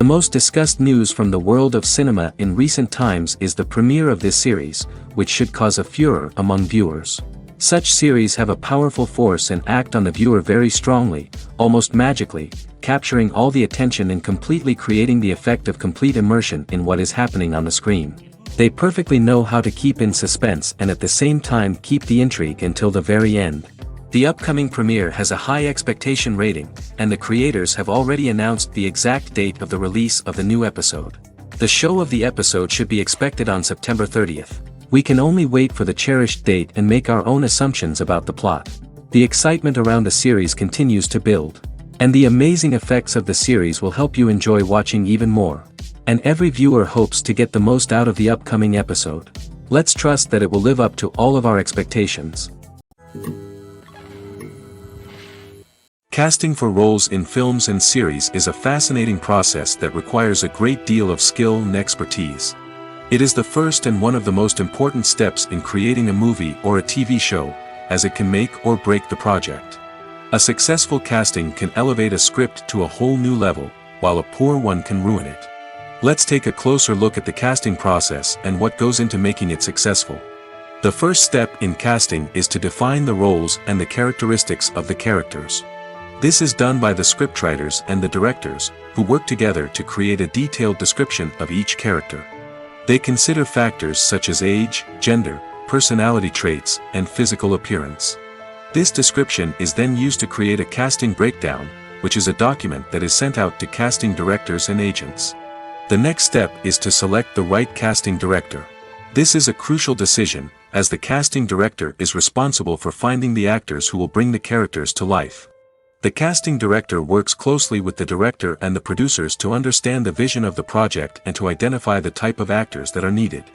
most discussed news from the world of cinema in recent times is the premiere of this series, which should cause a furor among viewers. Such series have a powerful force and act on the viewer very strongly, almost magically, capturing all the attention and completely creating the effect of complete immersion in what is happening on the screen. They perfectly know how to keep in suspense and at the same time keep the intrigue until the very end. The upcoming premiere has a high expectation rating, and the creators have already announced the exact date of the release of the new episode. The show of the episode should be expected on September 30th. We can only wait for the cherished date and make our own assumptions about the plot. The excitement around the series continues to build. And the amazing effects of the series will help you enjoy watching even more. And every viewer hopes to get the most out of the upcoming episode. Let's trust that it will live up to all of our expectations. Casting for roles in films and series is a fascinating process that requires a great deal of skill and expertise. It is the first and one of the most important steps in creating a movie or a TV show, as it can make or break the project. A successful casting can elevate a script to a whole new level, while a poor one can ruin it. Let's take a closer look at the casting process and what goes into making it successful. The first step in casting is to define the roles and the characteristics of the characters. This is done by the scriptwriters and the directors, who work together to create a detailed description of each character. They consider factors such as age, gender, personality traits, and physical appearance. This description is then used to create a casting breakdown, which is a document that is sent out to casting directors and agents. The next step is to select the right casting director. This is a crucial decision, as the casting director is responsible for finding the actors who will bring the characters to life. The casting director works closely with the director and the producers to understand the vision of the project and to identify the type of actors that are needed.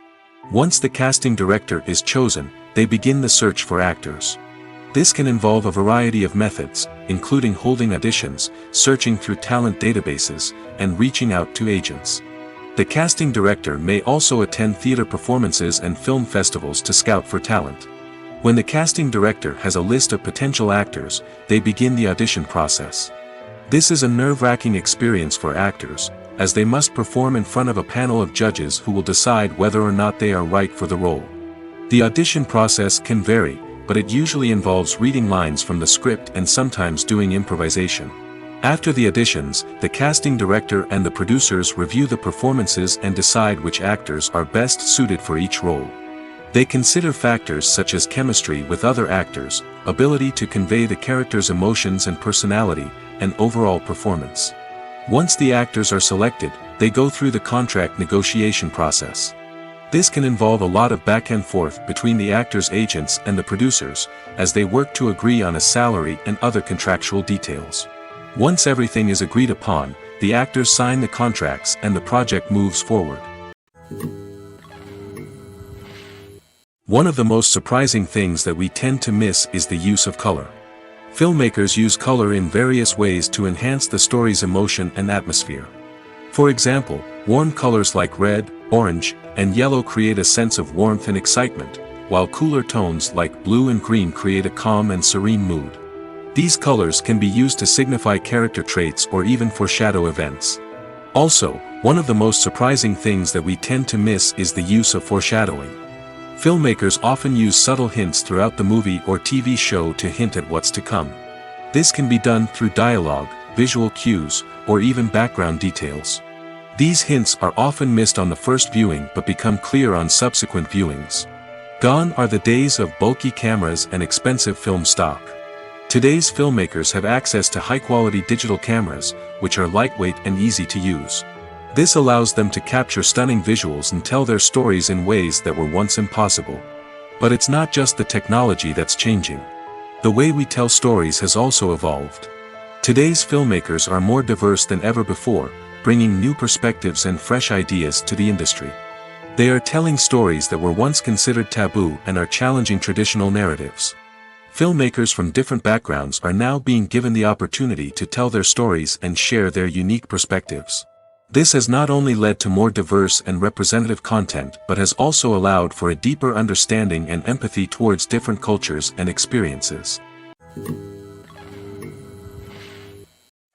Once the casting director is chosen, they begin the search for actors. This can involve a variety of methods, including holding auditions, searching through talent databases, and reaching out to agents. The casting director may also attend theater performances and film festivals to scout for talent. When the casting director has a list of potential actors, they begin the audition process. This is a nerve-wracking experience for actors, as they must perform in front of a panel of judges who will decide whether or not they are right for the role. The audition process can vary, but it usually involves reading lines from the script and sometimes doing improvisation. After the auditions, the casting director and the producers review the performances and decide which actors are best suited for each role. They consider factors such as chemistry with other actors, ability to convey the character's emotions and personality, and overall performance. Once the actors are selected, they go through the contract negotiation process. This can involve a lot of back and forth between the actors' agents and the producers, as they work to agree on a salary and other contractual details. Once everything is agreed upon, the actors sign the contracts and the project moves forward. One of the most surprising things that we tend to miss is the use of color. Filmmakers use color in various ways to enhance the story's emotion and atmosphere. For example, warm colors like red, orange, and yellow create a sense of warmth and excitement, while cooler tones like blue and green create a calm and serene mood. These colors can be used to signify character traits or even foreshadow events. Also, one of the most surprising things that we tend to miss is the use of foreshadowing. Filmmakers often use subtle hints throughout the movie or TV show to hint at what's to come. This can be done through dialogue, visual cues, or even background details. These hints are often missed on the first viewing but become clear on subsequent viewings. Gone are the days of bulky cameras and expensive film stock. Today's filmmakers have access to high-quality digital cameras, which are lightweight and easy to use. This allows them to capture stunning visuals and tell their stories in ways that were once impossible. But it's not just the technology that's changing. The way we tell stories has also evolved. Today's filmmakers are more diverse than ever before, bringing new perspectives and fresh ideas to the industry. They are telling stories that were once considered taboo and are challenging traditional narratives. Filmmakers from different backgrounds are now being given the opportunity to tell their stories and share their unique perspectives. This has not only led to more diverse and representative content but has also allowed for a deeper understanding and empathy towards different cultures and experiences.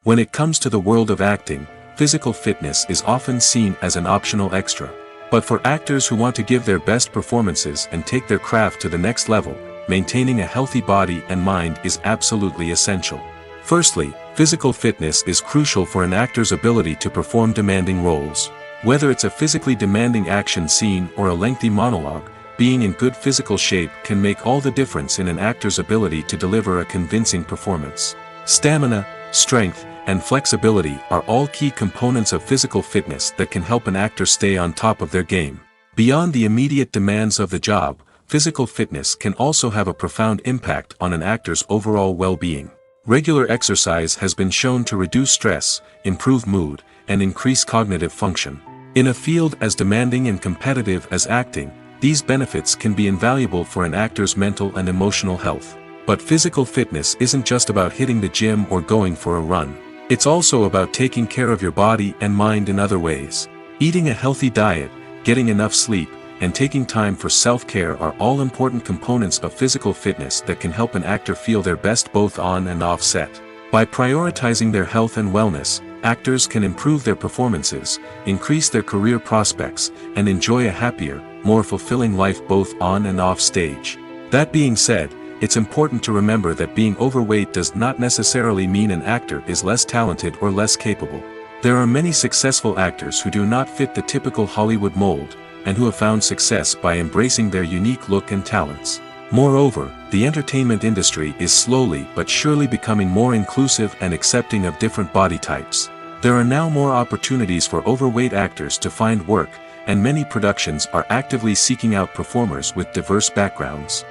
When it comes to the world of acting, physical fitness is often seen as an optional extra. But for actors who want to give their best performances and take their craft to the next level, maintaining a healthy body and mind is absolutely essential. Firstly, physical fitness is crucial for an actor's ability to perform demanding roles. Whether it's a physically demanding action scene or a lengthy monologue, being in good physical shape can make all the difference in an actor's ability to deliver a convincing performance. Stamina, strength, and flexibility are all key components of physical fitness that can help an actor stay on top of their game. Beyond the immediate demands of the job, physical fitness can also have a profound impact on an actor's overall well-being. Regular exercise has been shown to reduce stress, improve mood, and increase cognitive function. In a field as demanding and competitive as acting, these benefits can be invaluable for an actor's mental and emotional health. But physical fitness isn't just about hitting the gym or going for a run. It's also about taking care of your body and mind in other ways. Eating a healthy diet, getting enough sleep, and taking time for self-care are all important components of physical fitness that can help an actor feel their best both on and off set. By prioritizing their health and wellness, actors can improve their performances, increase their career prospects, and enjoy a happier, more fulfilling life both on and off stage. That being said, it's important to remember that being overweight does not necessarily mean an actor is less talented or less capable. There are many successful actors who do not fit the typical Hollywood mold, and who have found success by embracing their unique look and talents. Moreover, the entertainment industry is slowly but surely becoming more inclusive and accepting of different body types. There are now more opportunities for overweight actors to find work, and many productions are actively seeking out performers with diverse backgrounds.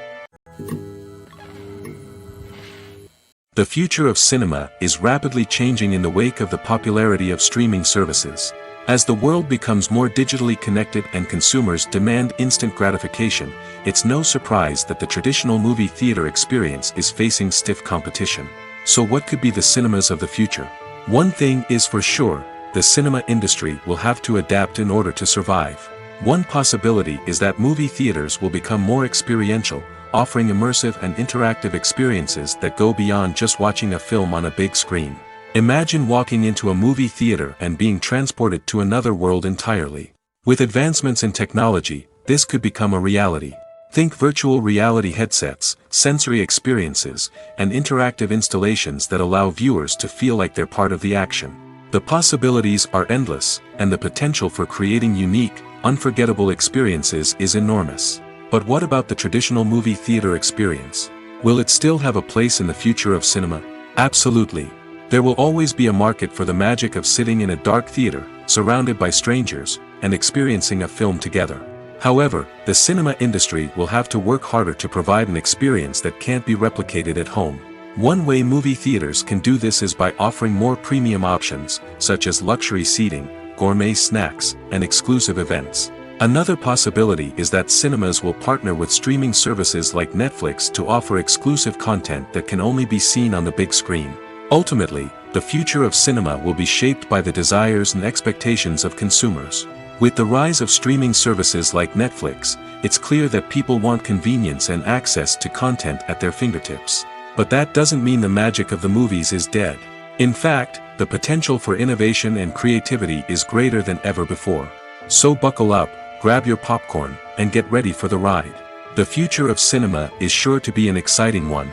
The future of cinema is rapidly changing in the wake of the popularity of streaming services. As the world becomes more digitally connected and consumers demand instant gratification, it's no surprise that the traditional movie theater experience is facing stiff competition. So what could be the cinemas of the future? One thing is for sure, the cinema industry will have to adapt in order to survive. One possibility is that movie theaters will become more experiential, offering immersive and interactive experiences that go beyond just watching a film on a big screen. Imagine walking into a movie theater and being transported to another world entirely. With advancements in technology, this could become a reality. Think virtual reality headsets, sensory experiences, and interactive installations that allow viewers to feel like they're part of the action. The possibilities are endless, and the potential for creating unique, unforgettable experiences is enormous. But what about the traditional movie theater experience? Will it still have a place in the future of cinema? Absolutely. There will always be a market for the magic of sitting in a dark theater, surrounded by strangers, and experiencing a film together. However, the cinema industry will have to work harder to provide an experience that can't be replicated at home. One way movie theaters can do this is by offering more premium options, such as luxury seating, gourmet snacks, and exclusive events. Another possibility is that cinemas will partner with streaming services like Netflix to offer exclusive content that can only be seen on the big screen. Ultimately, the future of cinema will be shaped by the desires and expectations of consumers. With the rise of streaming services like Netflix, it's clear that people want convenience and access to content at their fingertips. But that doesn't mean the magic of the movies is dead. In fact, the potential for innovation and creativity is greater than ever before. So buckle up, grab your popcorn, and get ready for the ride. The future of cinema is sure to be an exciting one.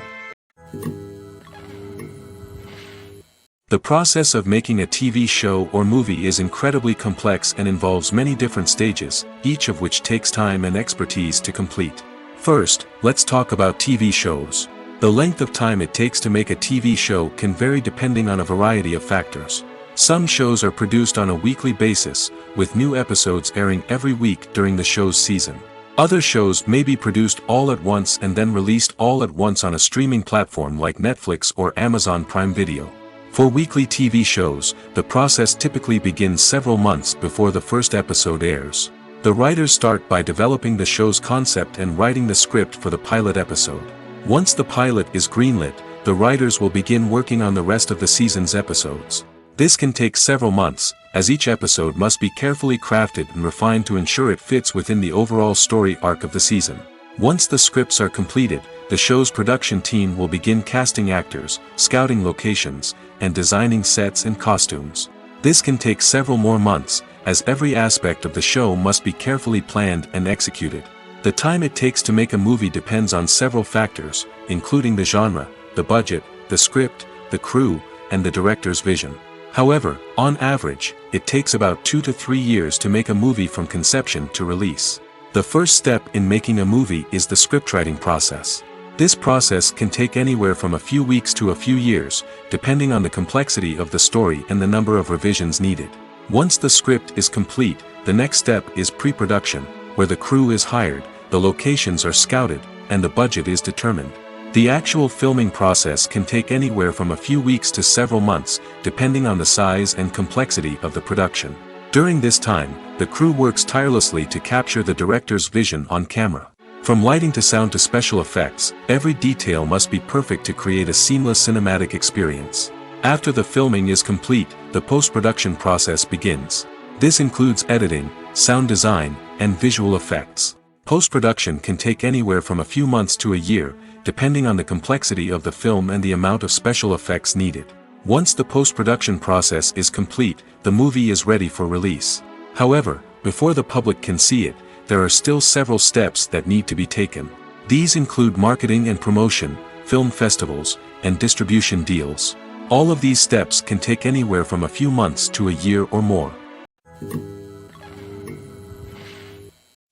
The process of making a TV show or movie is incredibly complex and involves many different stages, each of which takes time and expertise to complete. First, let's talk about TV shows. The length of time it takes to make a TV show can vary depending on a variety of factors. Some shows are produced on a weekly basis, with new episodes airing every week during the show's season. Other shows may be produced all at once and then released all at once on a streaming platform like Netflix or Amazon Prime Video. For weekly TV shows, the process typically begins several months before the first episode airs. The writers start by developing the show's concept and writing the script for the pilot episode. Once the pilot is greenlit, the writers will begin working on the rest of the season's episodes. This can take several months, as each episode must be carefully crafted and refined to ensure it fits within the overall story arc of the season. Once the scripts are completed, the show's production team will begin casting actors, scouting locations, and designing sets and costumes. This can take several more months, as every aspect of the show must be carefully planned and executed. The time it takes to make a movie depends on several factors, including the genre, the budget, the script, the crew, and the director's vision. However, on average, it takes about 2 to 3 years to make a movie from conception to release. The first step in making a movie is the scriptwriting process. This process can take anywhere from a few weeks to a few years, depending on the complexity of the story and the number of revisions needed. Once the script is complete, the next step is pre-production, where the crew is hired, the locations are scouted, and the budget is determined. The actual filming process can take anywhere from a few weeks to several months, depending on the size and complexity of the production. During this time, the crew works tirelessly to capture the director's vision on camera. From lighting to sound to special effects, every detail must be perfect to create a seamless cinematic experience. After the filming is complete, the post-production process begins. This includes editing, sound design, and visual effects. Post-production can take anywhere from a few months to a year, depending on the complexity of the film and the amount of special effects needed. Once the post-production process is complete, the movie is ready for release. However, before the public can see it, there are still several steps that need to be taken. These include marketing and promotion, film festivals, and distribution deals. All of these steps can take anywhere from a few months to a year or more.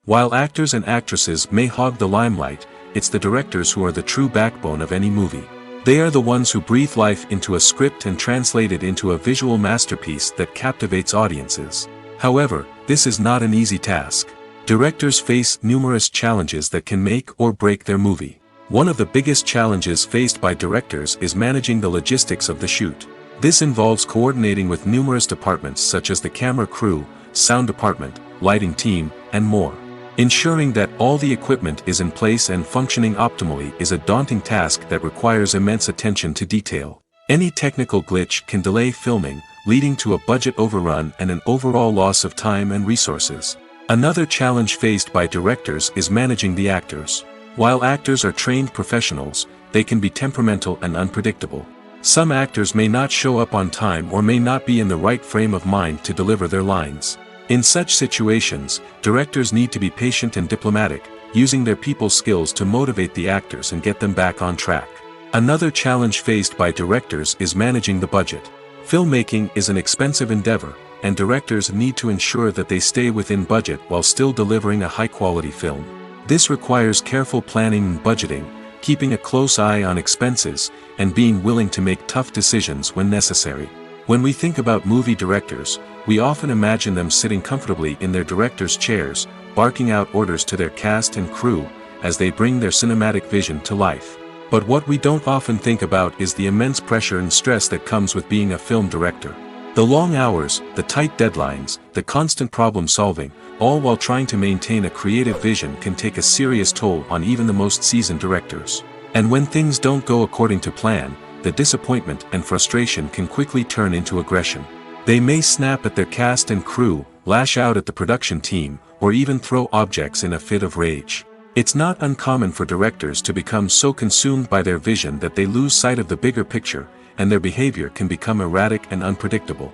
While actors and actresses may hog the limelight, it's the directors who are the true backbone of any movie. They are the ones who breathe life into a script and translate it into a visual masterpiece that captivates audiences. However, this is not an easy task. Directors face numerous challenges that can make or break their movie. One of the biggest challenges faced by directors is managing the logistics of the shoot. This involves coordinating with numerous departments such as the camera crew, sound department, lighting team, and more. Ensuring that all the equipment is in place and functioning optimally is a daunting task that requires immense attention to detail. Any technical glitch can delay filming, leading to a budget overrun and an overall loss of time and resources. Another challenge faced by directors is managing the actors. While actors are trained professionals, they can be temperamental and unpredictable. Some actors may not show up on time or may not be in the right frame of mind to deliver their lines. In such situations, directors need to be patient and diplomatic, using their people skills to motivate the actors and get them back on track. Another challenge faced by directors is managing the budget. Filmmaking is an expensive endeavor, and directors need to ensure that they stay within budget while still delivering a high-quality film. This requires careful planning and budgeting, keeping a close eye on expenses, and being willing to make tough decisions when necessary. When we think about movie directors, we often imagine them sitting comfortably in their director's chairs, barking out orders to their cast and crew, as they bring their cinematic vision to life. But what we don't often think about is the immense pressure and stress that comes with being a film director. The long hours, the tight deadlines, the constant problem solving, all while trying to maintain a creative vision can take a serious toll on even the most seasoned directors. And when things don't go according to plan, the disappointment and frustration can quickly turn into aggression. They may snap at their cast and crew, lash out at the production team, or even throw objects in a fit of rage. It's not uncommon for directors to become so consumed by their vision that they lose sight of the bigger picture, and their behavior can become erratic and unpredictable.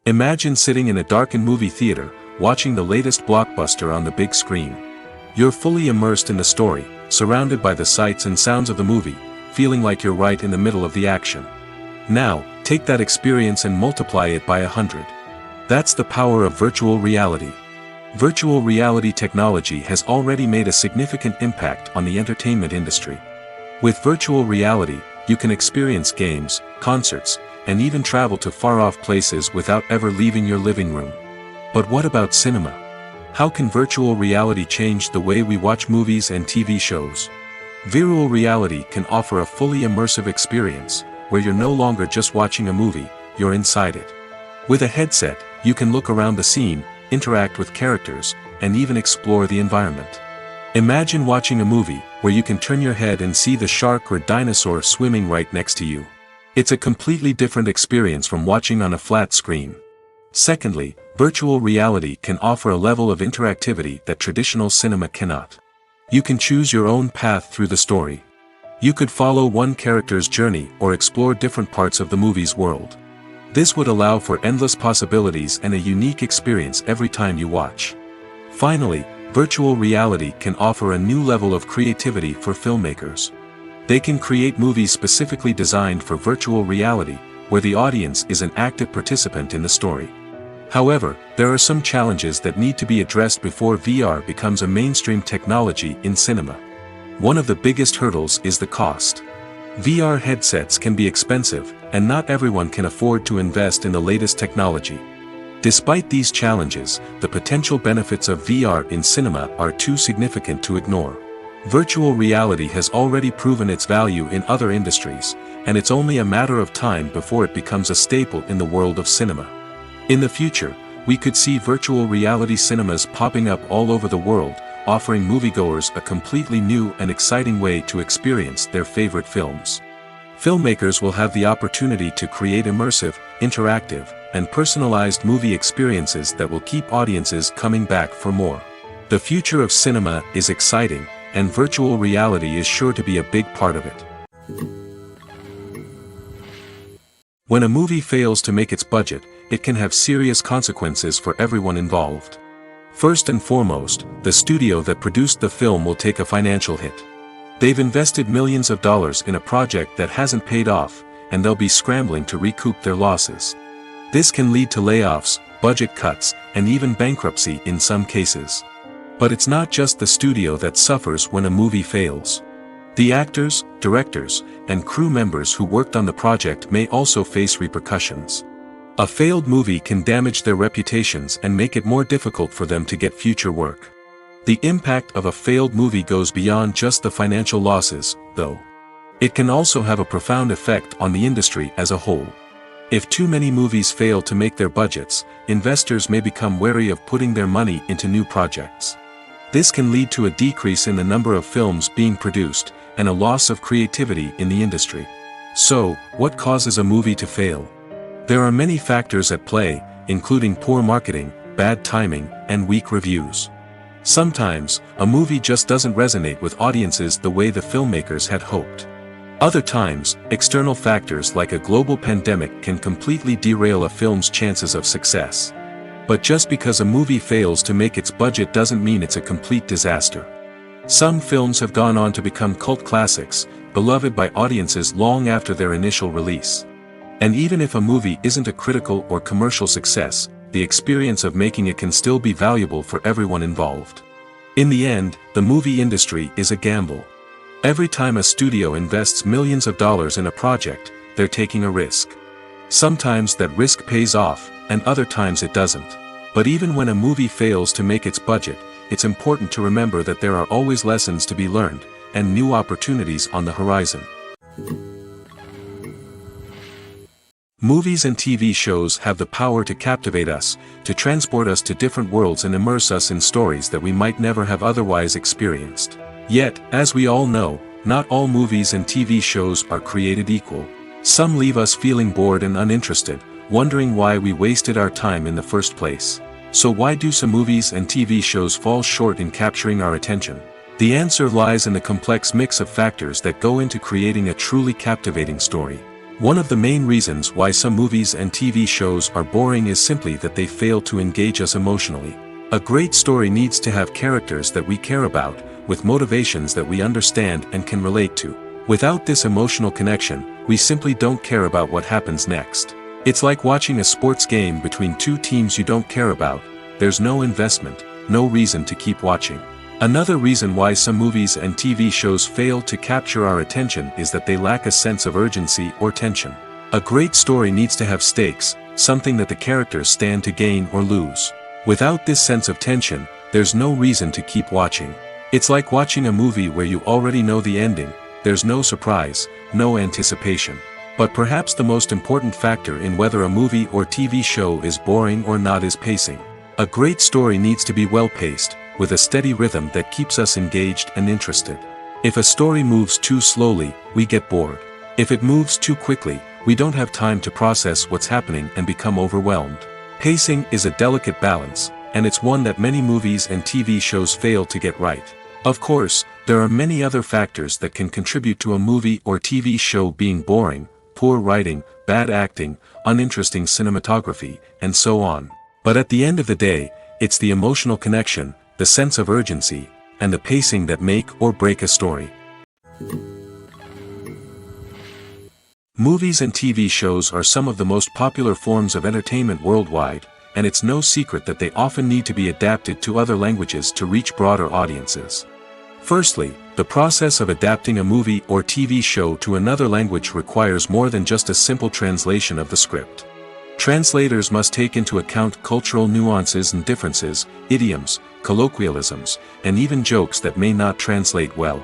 Imagine sitting in a darkened movie theater, watching the latest blockbuster on the big screen. You're fully immersed in the story, surrounded by the sights and sounds of the movie, feeling like you're right in the middle of the action. Now, take that experience and multiply it by 100. That's the power of virtual reality. Virtual reality technology has already made a significant impact on the entertainment industry. With virtual reality, you can experience games, concerts, and even travel to far-off places without ever leaving your living room. But what about cinema? How can virtual reality change the way we watch movies and TV shows? Virtual reality can offer a fully immersive experience, where you're no longer just watching a movie, you're inside it. With a headset, you can look around the scene, interact with characters, and even explore the environment. Imagine watching a movie, where you can turn your head and see the shark or dinosaur swimming right next to you. It's a completely different experience from watching on a flat screen. Secondly, virtual reality can offer a level of interactivity that traditional cinema cannot. You can choose your own path through the story. You could follow one character's journey or explore different parts of the movie's world. This would allow for endless possibilities and a unique experience every time you watch. Finally, virtual reality can offer a new level of creativity for filmmakers. They can create movies specifically designed for virtual reality, where the audience is an active participant in the story. However, there are some challenges that need to be addressed before VR becomes a mainstream technology in cinema. One of the biggest hurdles is the cost. VR headsets can be expensive, and not everyone can afford to invest in the latest technology. Despite these challenges, the potential benefits of VR in cinema are too significant to ignore. Virtual reality has already proven its value in other industries, and it's only a matter of time before it becomes a staple in the world of cinema. In the future, we could see virtual reality cinemas popping up all over the world, offering moviegoers a completely new and exciting way to experience their favorite films. Filmmakers will have the opportunity to create immersive, interactive, and personalized movie experiences that will keep audiences coming back for more. The future of cinema is exciting, and virtual reality is sure to be a big part of it. When a movie fails to make its budget, it can have serious consequences for everyone involved. First and foremost, the studio that produced the film will take a financial hit. They've invested millions of dollars in a project that hasn't paid off, and they'll be scrambling to recoup their losses. This can lead to layoffs, budget cuts, and even bankruptcy in some cases. But it's not just the studio that suffers when a movie fails. The actors, directors, and crew members who worked on the project may also face repercussions. A failed movie can damage their reputations and make it more difficult for them to get future work. The impact of a failed movie goes beyond just the financial losses, though. It can also have a profound effect on the industry as a whole. If too many movies fail to make their budgets, investors may become wary of putting their money into new projects. This can lead to a decrease in the number of films being produced, and a loss of creativity in the industry. So, what causes a movie to fail? There are many factors at play, including poor marketing, bad timing, and weak reviews. Sometimes, a movie just doesn't resonate with audiences the way the filmmakers had hoped. Other times, external factors like a global pandemic can completely derail a film's chances of success. But just because a movie fails to make its budget doesn't mean it's a complete disaster. Some films have gone on to become cult classics, beloved by audiences long after their initial release. And even if a movie isn't a critical or commercial success, the experience of making it can still be valuable for everyone involved. In the end, the movie industry is a gamble. Every time a studio invests millions of dollars in a project, they're taking a risk. Sometimes that risk pays off, and other times it doesn't. But even when a movie fails to make its budget, it's important to remember that there are always lessons to be learned, and new opportunities on the horizon. Movies and TV shows have the power to captivate us, to transport us to different worlds and immerse us in stories that we might never have otherwise experienced. Yet, as we all know, not all movies and TV shows are created equal. Some leave us feeling bored and uninterested, wondering why we wasted our time in the first place. So why do some movies and TV shows fall short in capturing our attention? The answer lies in the complex mix of factors that go into creating a truly captivating story. One of the main reasons why some movies and TV shows are boring is simply that they fail to engage us emotionally. A great story needs to have characters that we care about, with motivations that we understand and can relate to. Without this emotional connection, we simply don't care about what happens next. It's like watching a sports game between two teams you don't care about. There's no investment, no reason to keep watching. Another reason why some movies and TV shows fail to capture our attention is that they lack a sense of urgency or tension. A great story needs to have stakes, something that the characters stand to gain or lose. Without this sense of tension, there's no reason to keep watching. It's like watching a movie where you already know the ending. There's no surprise, no anticipation. But perhaps the most important factor in whether a movie or TV show is boring or not is pacing. A great story needs to be well-paced, with a steady rhythm that keeps us engaged and interested. If a story moves too slowly, we get bored. If it moves too quickly, we don't have time to process what's happening and become overwhelmed. Pacing is a delicate balance, and it's one that many movies and TV shows fail to get right. Of course, There are many other factors that can contribute to a movie or TV show being boring: poor writing, bad acting, uninteresting cinematography, and so on. But at the end of the day, it's the emotional connection, the sense of urgency, and the pacing that make or break a story. Movies and TV shows are some of the most popular forms of entertainment worldwide, and it's no secret that they often need to be adapted to other languages to reach broader audiences. Firstly, the process of adapting a movie or TV show to another language requires more than just a simple translation of the script. Translators must take into account cultural nuances and differences, idioms, colloquialisms, and even jokes that may not translate well.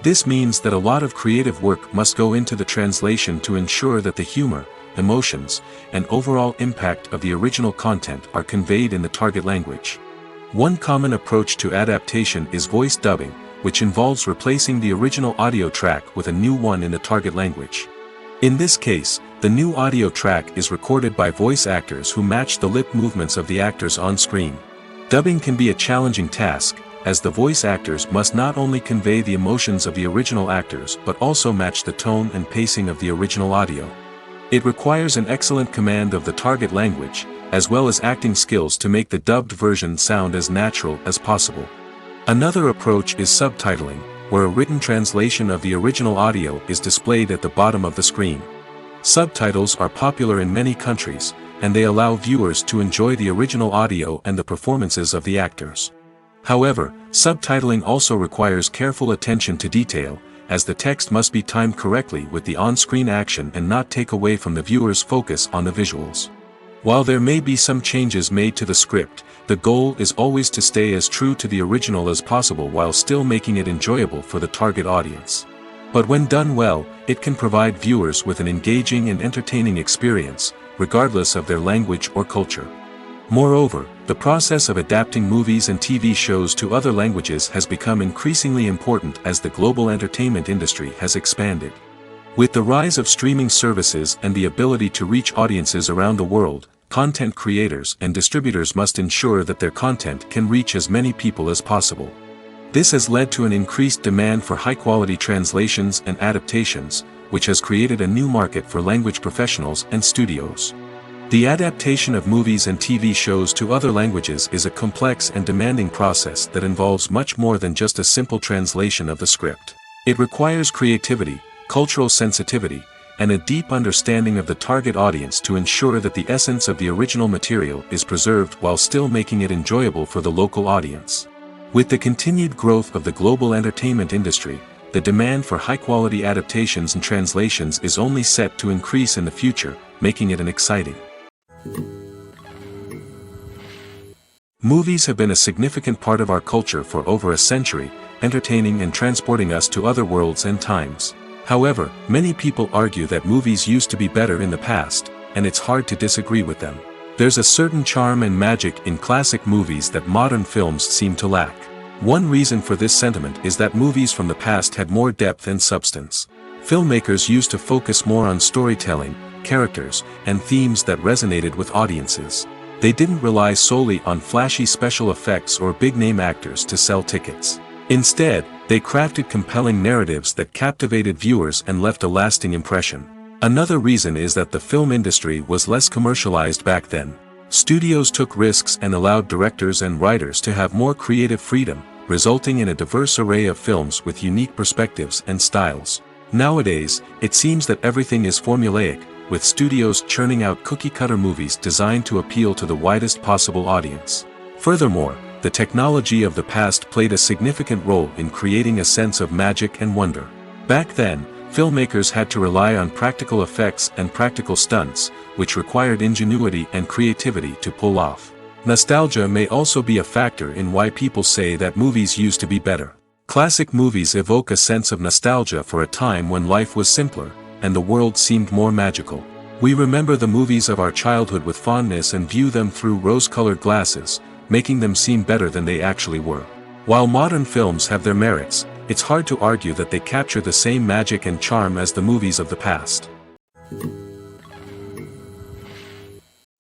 This means that a lot of creative work must go into the translation to ensure that the humor, emotions, and overall impact of the original content are conveyed in the target language. One common approach to adaptation is voice dubbing, which involves replacing the original audio track with a new one in the target language. In this case, the new audio track is recorded by voice actors who match the lip movements of the actors on screen. Dubbing can be a challenging task, as the voice actors must not only convey the emotions of the original actors but also match the tone and pacing of the original audio. It requires an excellent command of the target language, as well as acting skills to make the dubbed version sound as natural as possible. Another approach is subtitling, where a written translation of the original audio is displayed at the bottom of the screen. Subtitles are popular in many countries, and they allow viewers to enjoy the original audio and the performances of the actors. However, subtitling also requires careful attention to detail, as the text must be timed correctly with the on-screen action and not take away from the viewer's focus on the visuals. While there may be some changes made to the script, the goal is always to stay as true to the original as possible while still making it enjoyable for the target audience. But when done well, it can provide viewers with an engaging and entertaining experience, regardless of their language or culture. Moreover, the process of adapting movies and TV shows to other languages has become increasingly important as the global entertainment industry has expanded. With the rise of streaming services and the ability to reach audiences around the world, content creators and distributors must ensure that their content can reach as many people as possible. This has led to an increased demand for high-quality translations and adaptations, which has created a new market for language professionals and studios. The adaptation of movies and TV shows to other languages is a complex and demanding process that involves much more than just a simple translation of the script. It requires creativity, cultural sensitivity, and a deep understanding of the target audience to ensure that the essence of the original material is preserved while still making it enjoyable for the local audience. With the continued growth of the global entertainment industry, the demand for high-quality adaptations and translations is only set to increase in the future, making it an exciting. Movies have been a significant part of our culture for over a century, entertaining and transporting us to other worlds and times. However, many people argue that movies used to be better in the past, and it's hard to disagree with them. There's a certain charm and magic in classic movies that modern films seem to lack. One reason for this sentiment is that movies from the past had more depth and substance. Filmmakers used to focus more on storytelling, characters, and themes that resonated with audiences. They didn't rely solely on flashy special effects or big-name actors to sell tickets. Instead, they crafted compelling narratives that captivated viewers and left a lasting impression. Another reason is that the film industry was less commercialized back then. Studios took risks and allowed directors and writers to have more creative freedom, resulting in a diverse array of films with unique perspectives and styles. Nowadays, it seems that everything is formulaic, with studios churning out cookie-cutter movies designed to appeal to the widest possible audience. Furthermore, the technology of the past played a significant role in creating a sense of magic and wonder. Back then, filmmakers had to rely on practical effects and practical stunts, which required ingenuity and creativity to pull off. Nostalgia may also be a factor in why people say that movies used to be better. Classic movies evoke a sense of nostalgia for a time when life was simpler, and the world seemed more magical. We remember the movies of our childhood with fondness and view them through rose-colored glasses, making them seem better than they actually were. While modern films have their merits, it's hard to argue that they capture the same magic and charm as the movies of the past.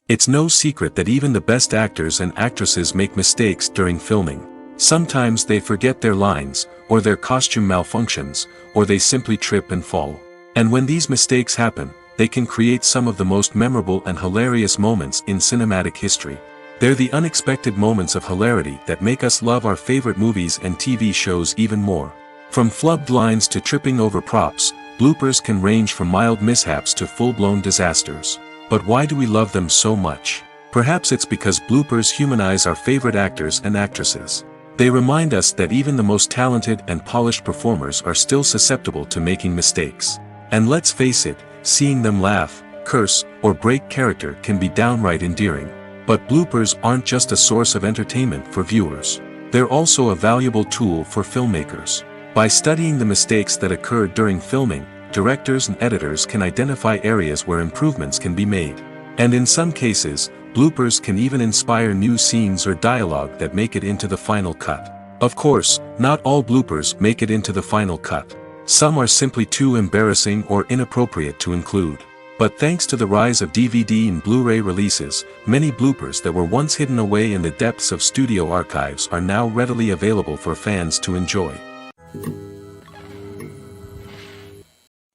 It's no secret that even the best actors and actresses make mistakes during filming. Sometimes they forget their lines, or their costume malfunctions, or they simply trip and fall. And when these mistakes happen, they can create some of the most memorable and hilarious moments in cinematic history. They're the unexpected moments of hilarity that make us love our favorite movies and TV shows even more. From flubbed lines to tripping over props, bloopers can range from mild mishaps to full-blown disasters. But why do we love them so much? Perhaps it's because bloopers humanize our favorite actors and actresses. They remind us that even the most talented and polished performers are still susceptible to making mistakes. And let's face it, seeing them laugh, curse, or break character can be downright endearing. But bloopers aren't just a source of entertainment for viewers. They're also a valuable tool for filmmakers. By studying the mistakes that occurred during filming, directors and editors can identify areas where improvements can be made. And in some cases, bloopers can even inspire new scenes or dialogue that make it into the final cut. Of course, not all bloopers make it into the final cut. Some are simply too embarrassing or inappropriate to include. But thanks to the rise of DVD and Blu-ray releases, many bloopers that were once hidden away in the depths of studio archives are now readily available for fans to enjoy.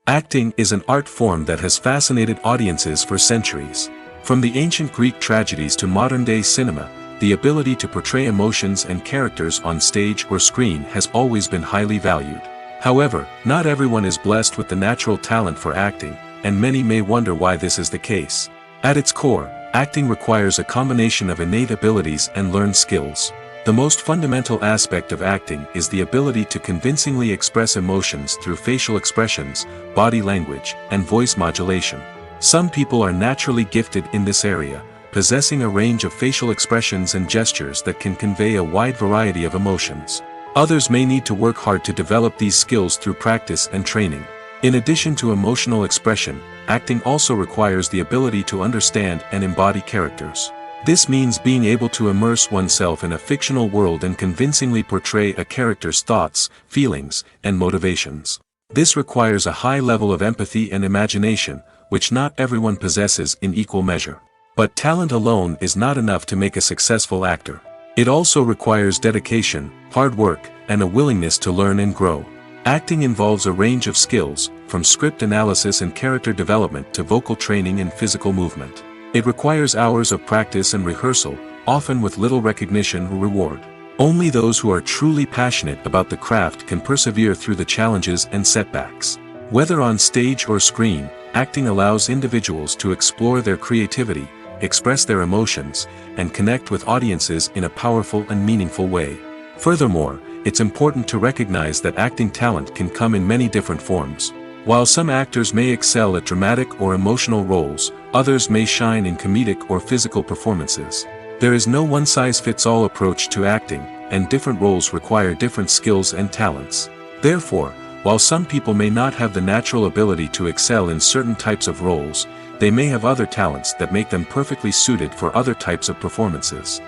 Acting is an art form that has fascinated audiences for centuries. From the ancient Greek tragedies to modern-day cinema, the ability to portray emotions and characters on stage or screen has always been highly valued. However, not everyone is blessed with the natural talent for acting, and many may wonder why this is the case. At its core, acting requires a combination of innate abilities and learned skills. The most fundamental aspect of acting is the ability to convincingly express emotions through facial expressions, body language, and voice modulation. Some people are naturally gifted in this area, possessing a range of facial expressions and gestures that can convey a wide variety of emotions. Others may need to work hard to develop these skills through practice and training. In addition to emotional expression, acting also requires the ability to understand and embody characters. This means being able to immerse oneself in a fictional world and convincingly portray a character's thoughts, feelings, and motivations. This requires a high level of empathy and imagination, which not everyone possesses in equal measure. But talent alone is not enough to make a successful actor. It also requires dedication, hard work, and a willingness to learn and grow. Acting involves a range of skills, from script analysis and character development to vocal training and physical movement. It requires hours of practice and rehearsal, often with little recognition or reward. Only those who are truly passionate about the craft can persevere through the challenges and setbacks. Whether on stage or screen, acting allows individuals to explore their creativity, express their emotions, and connect with audiences in a powerful and meaningful way. Furthermore, it's important to recognize that acting talent can come in many different forms. While some actors may excel at dramatic or emotional roles, others may shine in comedic or physical performances. There is no one-size-fits-all approach to acting, and different roles require different skills and talents. Therefore, while some people may not have the natural ability to excel in certain types of roles, they may have other talents that make them perfectly suited for other types of performances.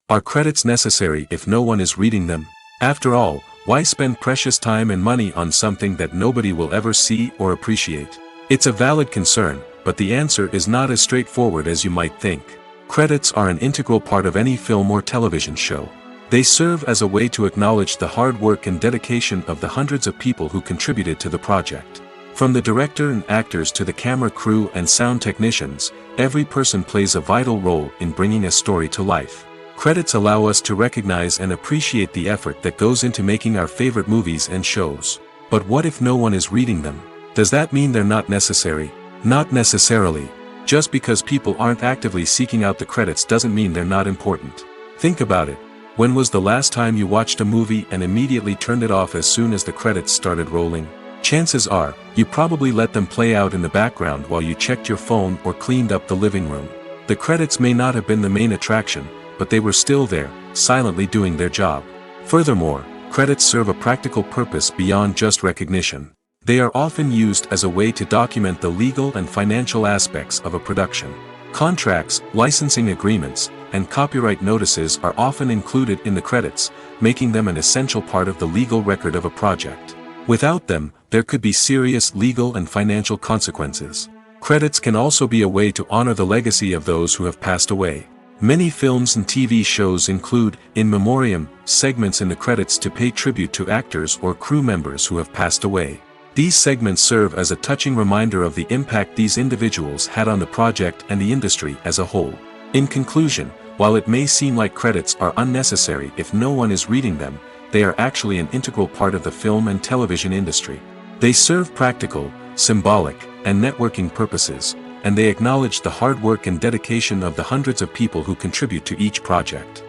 Are credits necessary if no one is reading them? After all, why spend precious time and money on something that nobody will ever see or appreciate? It's a valid concern, but the answer is not as straightforward as you might think. Credits are an integral part of any film or television show. They serve as a way to acknowledge the hard work and dedication of the hundreds of people who contributed to the project. From the director and actors to the camera crew and sound technicians, every person plays a vital role in bringing a story to life. Credits allow us to recognize and appreciate the effort that goes into making our favorite movies and shows. But what if no one is reading them? Does that mean they're not necessary? Not necessarily. Just because people aren't actively seeking out the credits doesn't mean they're not important. Think about it. When was the last time you watched a movie and immediately turned it off as soon as the credits started rolling? Chances are, you probably let them play out in the background while you checked your phone or cleaned up the living room. The credits may not have been the main attraction, but they were still there, silently doing their job. Furthermore, credits serve a practical purpose beyond just recognition. They are often used as a way to document the legal and financial aspects of a production. Contracts, licensing agreements, and copyright notices are often included in the credits, making them an essential part of the legal record of a project. Without them, there could be serious legal and financial consequences. Credits can also be a way to honor the legacy of those who have passed away. Many films and TV shows include in memoriam segments in the credits to pay tribute to actors or crew members who have passed away. These segments serve as a touching reminder of the impact these individuals had on the project and the industry as a whole. In conclusion, while it may seem like credits are unnecessary if no one is reading them, they are actually an integral part of the film and television industry. They serve practical, symbolic, and networking purposes, and they acknowledge the hard work and dedication of the hundreds of people who contribute to each project.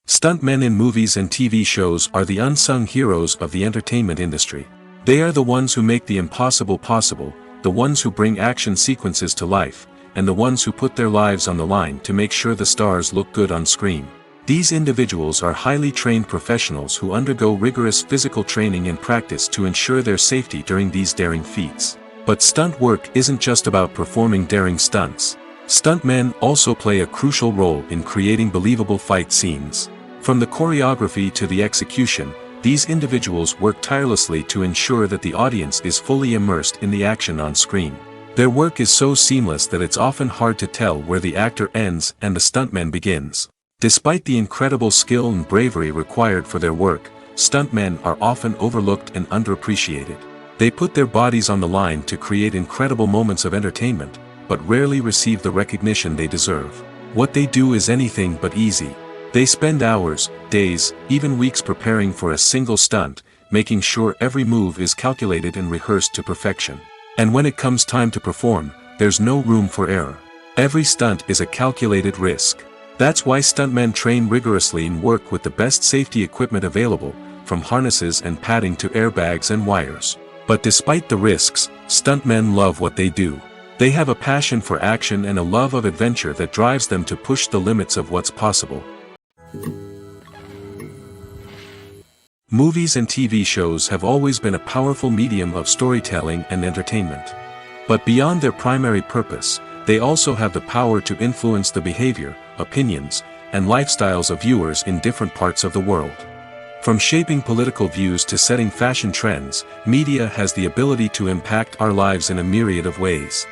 Stuntmen in movies and TV shows are the unsung heroes of the entertainment industry. They are the ones who make the impossible possible, the ones who bring action sequences to life, and the ones who put their lives on the line to make sure the stars look good on screen. These individuals are highly trained professionals who undergo rigorous physical training and practice to ensure their safety during these daring feats. But stunt work isn't just about performing daring stunts. Stuntmen also play a crucial role in creating believable fight scenes. From the choreography to the execution, these individuals work tirelessly to ensure that the audience is fully immersed in the action on screen. Their work is so seamless that it's often hard to tell where the actor ends and the stuntman begins. Despite the incredible skill and bravery required for their work, stuntmen are often overlooked and underappreciated. They put their bodies on the line to create incredible moments of entertainment, but rarely receive the recognition they deserve. What they do is anything but easy. They spend hours, days, even weeks preparing for a single stunt, making sure every move is calculated and rehearsed to perfection. And when it comes time to perform, there's no room for error. Every stunt is a calculated risk. That's why stuntmen train rigorously and work with the best safety equipment available, from harnesses and padding to airbags and wires. But despite the risks, stuntmen love what they do. They have a passion for action and a love of adventure that drives them to push the limits of what's possible. Movies and TV shows have always been a powerful medium of storytelling and entertainment. But beyond their primary purpose, they also have the power to influence the behavior, opinions, and lifestyles of viewers in different parts of the world. From shaping political views to setting fashion trends, media has the ability to impact our lives in a myriad of ways.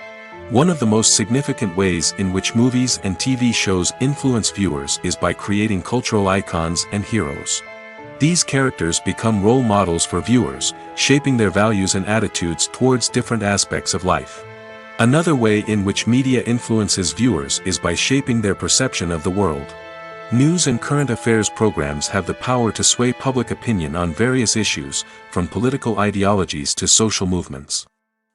One of the most significant ways in which movies and TV shows influence viewers is by creating cultural icons and heroes. These characters become role models for viewers, shaping their values and attitudes towards different aspects of life. Another way in which media influences viewers is by shaping their perception of the world. News and current affairs programs have the power to sway public opinion on various issues, from political ideologies to social movements.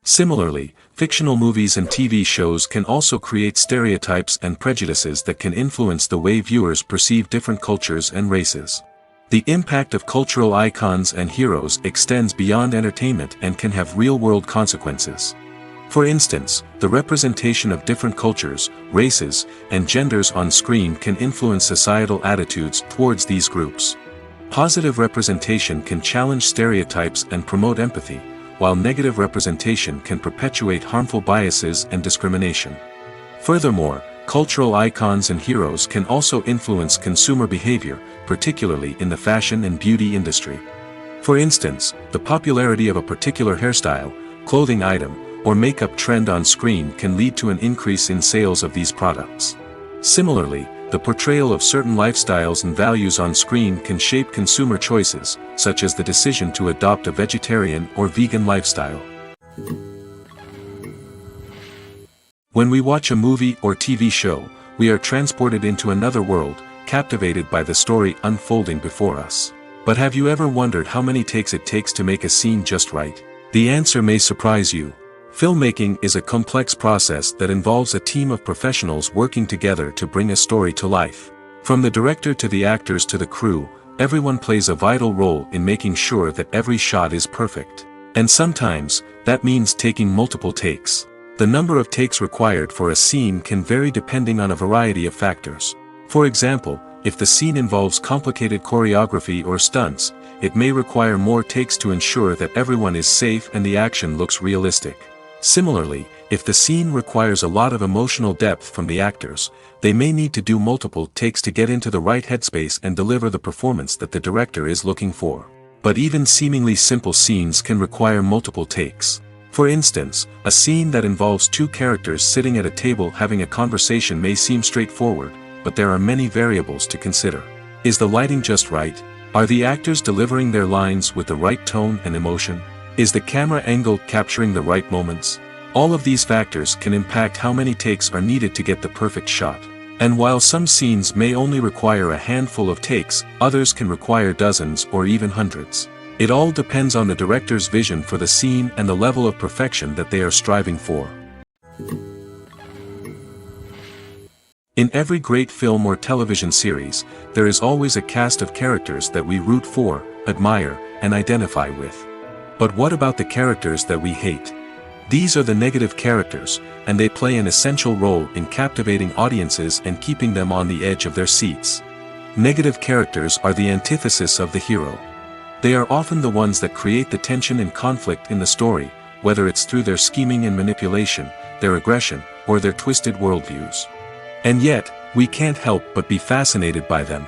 Similarly, fictional movies and TV shows can also create stereotypes and prejudices that can influence the way viewers perceive different cultures and races. The impact of cultural icons and heroes extends beyond entertainment and can have real-world consequences. For instance, the representation of different cultures, races, and genders on screen can influence societal attitudes towards these groups. Positive representation can challenge stereotypes and promote empathy, while negative representation can perpetuate harmful biases and discrimination. Furthermore, cultural icons and heroes can also influence consumer behavior, particularly in the fashion and beauty industry. For instance, the popularity of a particular hairstyle, clothing item, or makeup trend on screen can lead to an increase in sales of these products. Similarly, the portrayal of certain lifestyles and values on screen can shape consumer choices, such as the decision to adopt a vegetarian or vegan lifestyle. When we watch a movie or TV show, we are transported into another world, captivated by the story unfolding before us. But have you ever wondered how many takes it takes to make a scene just right? The answer may surprise you. Filmmaking is a complex process that involves a team of professionals working together to bring a story to life. From the director to the actors to the crew, everyone plays a vital role in making sure that every shot is perfect. And sometimes, that means taking multiple takes. The number of takes required for a scene can vary depending on a variety of factors. For example, if the scene involves complicated choreography or stunts, it may require more takes to ensure that everyone is safe and the action looks realistic. Similarly, if the scene requires a lot of emotional depth from the actors, they may need to do multiple takes to get into the right headspace and deliver the performance that the director is looking for. But even seemingly simple scenes can require multiple takes. For instance, a scene that involves two characters sitting at a table having a conversation may seem straightforward, but there are many variables to consider. Is the lighting just right? Are the actors delivering their lines with the right tone and emotion? Is the camera angle capturing the right moments? All of these factors can impact how many takes are needed to get the perfect shot. And while some scenes may only require a handful of takes, others can require dozens or even hundreds. It all depends on the director's vision for the scene and the level of perfection that they are striving for. In every great film or television series, there is always a cast of characters that we root for, admire, and identify with. But what about the characters that we hate? These are the negative characters, and they play an essential role in captivating audiences and keeping them on the edge of their seats. Negative characters are the antithesis of the hero. They are often the ones that create the tension and conflict in the story, whether it's through their scheming and manipulation, their aggression, or their twisted worldviews. And yet, we can't help but be fascinated by them.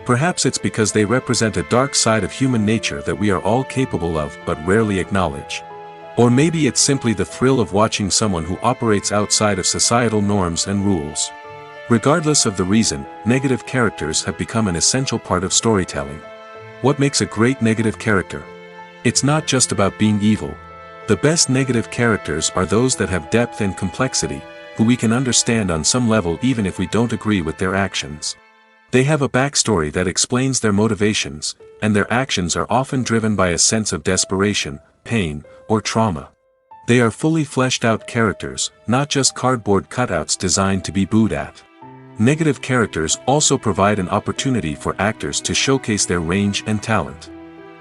Perhaps it's because they represent a dark side of human nature that we are all capable of but rarely acknowledge. Or maybe it's simply the thrill of watching someone who operates outside of societal norms and rules. Regardless of the reason, negative characters have become an essential part of storytelling. What makes a great negative character? It's not just about being evil. The best negative characters are those that have depth and complexity, who we can understand on some level even if we don't agree with their actions. They have a backstory that explains their motivations, and their actions are often driven by a sense of desperation, pain, or trauma. They are fully fleshed out characters, not just cardboard cutouts designed to be booed at. Negative characters also provide an opportunity for actors to showcase their range and talent.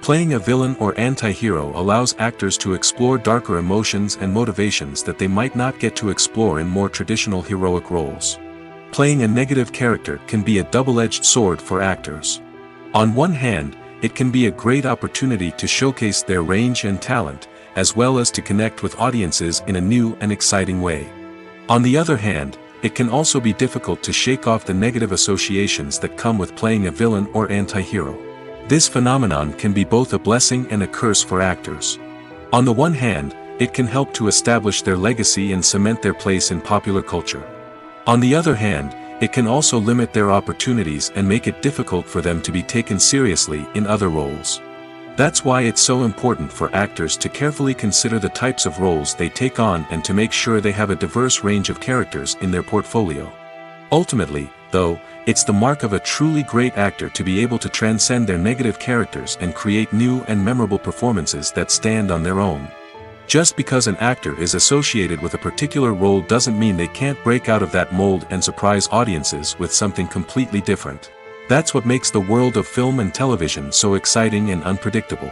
Playing a villain or anti-hero allows actors to explore darker emotions and motivations that they might not get to explore in more traditional heroic roles. Playing a negative character can be a double-edged sword for actors. On one hand, it can be a great opportunity to showcase their range and talent, as well as to connect with audiences in a new and exciting way. On the other hand, it can also be difficult to shake off the negative associations that come with playing a villain or anti-hero. This phenomenon can be both a blessing and a curse for actors. On the one hand, it can help to establish their legacy and cement their place in popular culture. On the other hand, it can also limit their opportunities and make it difficult for them to be taken seriously in other roles. That's why it's so important for actors to carefully consider the types of roles they take on and to make sure they have a diverse range of characters in their portfolio. Ultimately, though, it's the mark of a truly great actor to be able to transcend their negative characters and create new and memorable performances that stand on their own. Just because an actor is associated with a particular role doesn't mean they can't break out of that mold and surprise audiences with something completely different. That's what makes the world of film and television so exciting and unpredictable.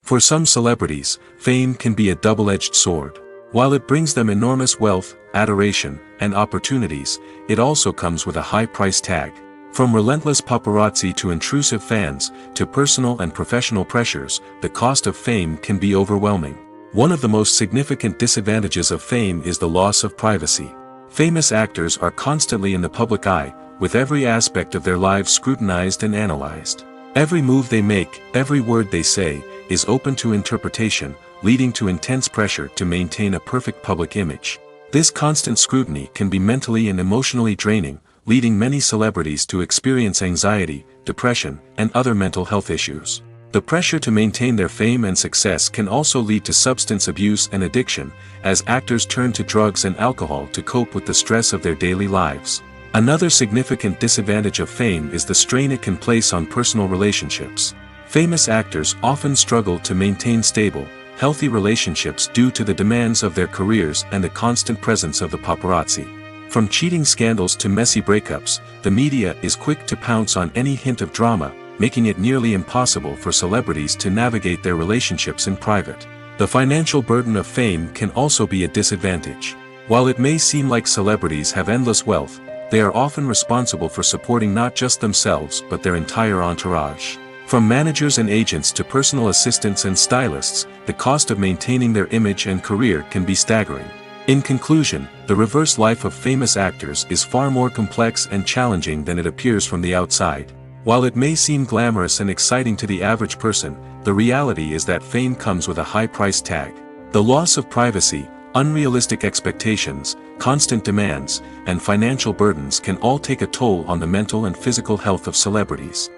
For some celebrities, fame can be a double-edged sword. While it brings them enormous wealth, adoration, and opportunities, it also comes with a high price tag. From relentless paparazzi to intrusive fans, to personal and professional pressures, the cost of fame can be overwhelming. One of the most significant disadvantages of fame is the loss of privacy. Famous actors are constantly in the public eye, with every aspect of their lives scrutinized and analyzed. Every move they make, every word they say, is open to interpretation, leading to intense pressure to maintain a perfect public image. This constant scrutiny can be mentally and emotionally draining, leading many celebrities to experience anxiety, depression, and other mental health issues. The pressure to maintain their fame and success can also lead to substance abuse and addiction, as actors turn to drugs and alcohol to cope with the stress of their daily lives. Another significant disadvantage of fame is the strain it can place on personal relationships. Famous actors often struggle to maintain stable, healthy relationships due to the demands of their careers and the constant presence of the paparazzi. From cheating scandals to messy breakups, the media is quick to pounce on any hint of drama, making it nearly impossible for celebrities to navigate their relationships in private. The financial burden of fame can also be a disadvantage. While it may seem like celebrities have endless wealth, they are often responsible for supporting not just themselves but their entire entourage. From managers and agents to personal assistants and stylists, the cost of maintaining their image and career can be staggering. In conclusion, the reverse life of famous actors is far more complex and challenging than it appears from the outside. While it may seem glamorous and exciting to the average person, the reality is that fame comes with a high price tag. The loss of privacy, unrealistic expectations, constant demands, and financial burdens can all take a toll on the mental and physical health of celebrities.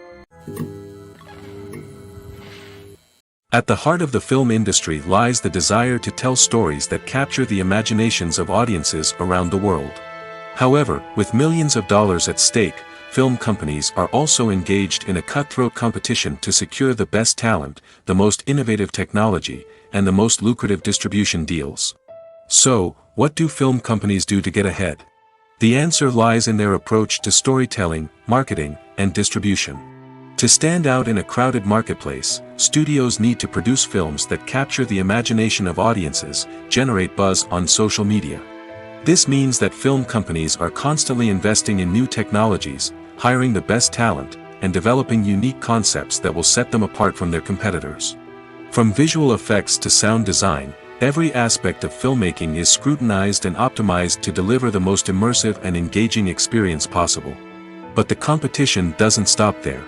At the heart of the film industry lies the desire to tell stories that capture the imaginations of audiences around the world. However, with millions of dollars at stake, film companies are also engaged in a cutthroat competition to secure the best talent, the most innovative technology, and the most lucrative distribution deals. So, what do film companies do to get ahead? The answer lies in their approach to storytelling, marketing, and distribution. To stand out in a crowded marketplace, studios need to produce films that capture the imagination of audiences, generate buzz on social media. This means that film companies are constantly investing in new technologies, hiring the best talent, and developing unique concepts that will set them apart from their competitors. From visual effects to sound design, every aspect of filmmaking is scrutinized and optimized to deliver the most immersive and engaging experience possible. But the competition doesn't stop there.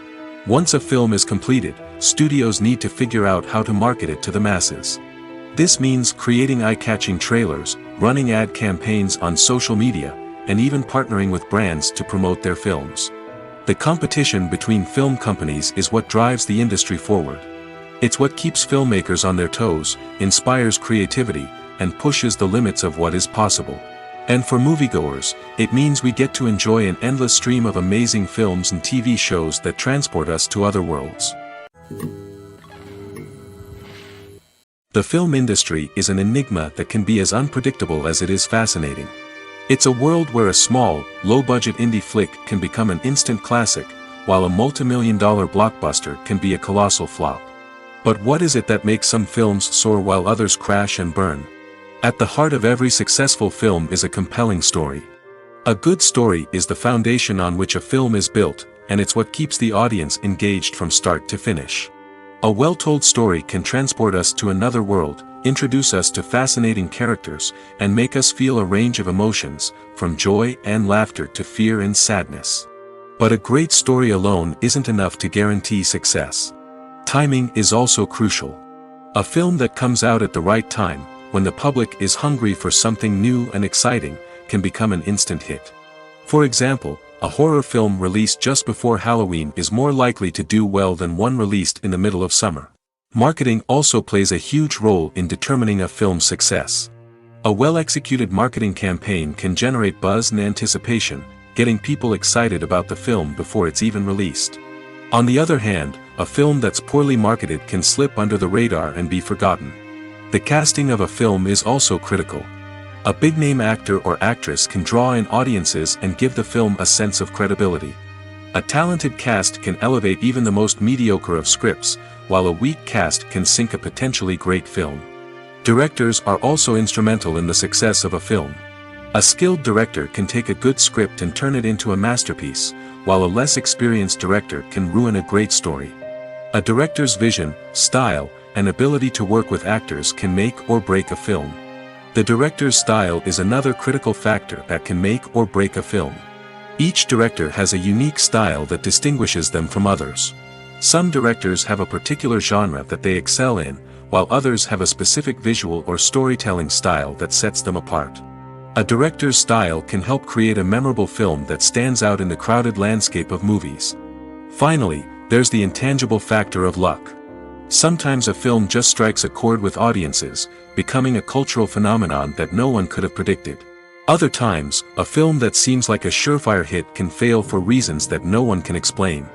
Once a film is completed, studios need to figure out how to market it to the masses. This means creating eye-catching trailers, running ad campaigns on social media, and even partnering with brands to promote their films. The competition between film companies is what drives the industry forward. It's what keeps filmmakers on their toes, inspires creativity, and pushes the limits of what is possible. And for moviegoers, it means we get to enjoy an endless stream of amazing films and TV shows that transport us to other worlds. The film industry is an enigma that can be as unpredictable as it is fascinating. It's a world where a small, low-budget indie flick can become an instant classic, while a multi-million-dollar blockbuster can be a colossal flop. But what is it that makes some films soar while others crash and burn? At the heart of every successful film is a compelling story. A good story is the foundation on which a film is built, and it's what keeps the audience engaged from start to finish. A well-told story can transport us to another world, introduce us to fascinating characters, and make us feel a range of emotions, from joy and laughter to fear and sadness. But a great story alone isn't enough to guarantee success. Timing is also crucial. A film that comes out at the right time, when the public is hungry for something new and exciting, can become an instant hit. For example, a horror film released just before Halloween is more likely to do well than one released in the middle of summer. Marketing also plays a huge role in determining a film's success. A well-executed marketing campaign can generate buzz and anticipation, getting people excited about the film before it's even released. On the other hand, a film that's poorly marketed can slip under the radar and be forgotten. The casting of a film is also critical. A big-name actor or actress can draw in audiences and give the film a sense of credibility. A talented cast can elevate even the most mediocre of scripts, while a weak cast can sink a potentially great film. Directors are also instrumental in the success of a film. A skilled director can take a good script and turn it into a masterpiece, while a less experienced director can ruin a great story. A director's vision, style, and ability to work with actors can make or break a film. The director's style is another critical factor that can make or break a film. Each director has a unique style that distinguishes them from others. Some directors have a particular genre that they excel in, while others have a specific visual or storytelling style that sets them apart. A director's style can help create a memorable film that stands out in the crowded landscape of movies. Finally, there's the intangible factor of luck. Sometimes a film just strikes a chord with audiences, becoming a cultural phenomenon that no one could have predicted. Other times, a film that seems like a surefire hit can fail for reasons that no one can explain.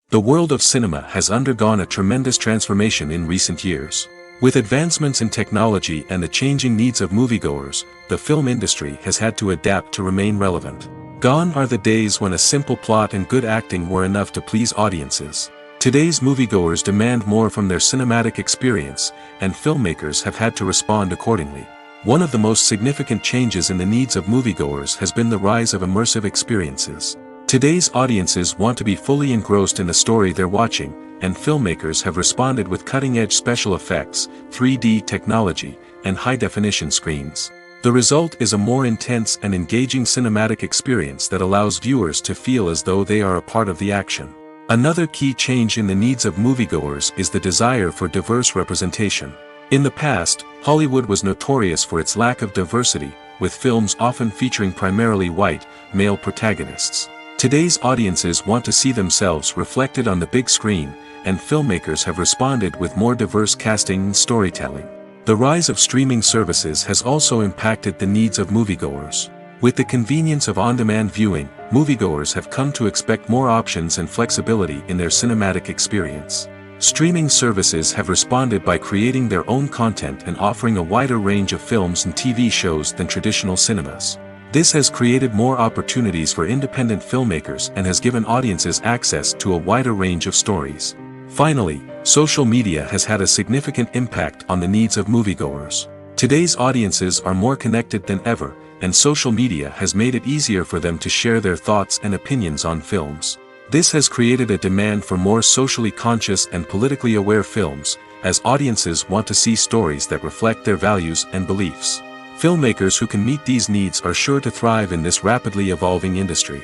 The world of cinema has undergone a tremendous transformation in recent years. With advancements in technology and the changing needs of moviegoers, the film industry has had to adapt to remain relevant. Gone are the days when a simple plot and good acting were enough to please audiences. Today's moviegoers demand more from their cinematic experience, and filmmakers have had to respond accordingly. One of the most significant changes in the needs of moviegoers has been the rise of immersive experiences. Today's audiences want to be fully engrossed in the story they're watching, and filmmakers have responded with cutting-edge special effects, 3D technology, and high-definition screens. The result is a more intense and engaging cinematic experience that allows viewers to feel as though they are a part of the action. Another key change in the needs of moviegoers is the desire for diverse representation. In the past, Hollywood was notorious for its lack of diversity, with films often featuring primarily white, male protagonists. Today's audiences want to see themselves reflected on the big screen, and filmmakers have responded with more diverse casting and storytelling. The rise of streaming services has also impacted the needs of moviegoers. With the convenience of on-demand viewing, moviegoers have come to expect more options and flexibility in their cinematic experience. Streaming services have responded by creating their own content and offering a wider range of films and TV shows than traditional cinemas. This has created more opportunities for independent filmmakers and has given audiences access to a wider range of stories. Finally, social media has had a significant impact on the needs of moviegoers. Today's audiences are more connected than ever, and social media has made it easier for them to share their thoughts and opinions on films. This has created a demand for more socially conscious and politically aware films, as audiences want to see stories that reflect their values and beliefs. Filmmakers who can meet these needs are sure to thrive in this rapidly evolving industry.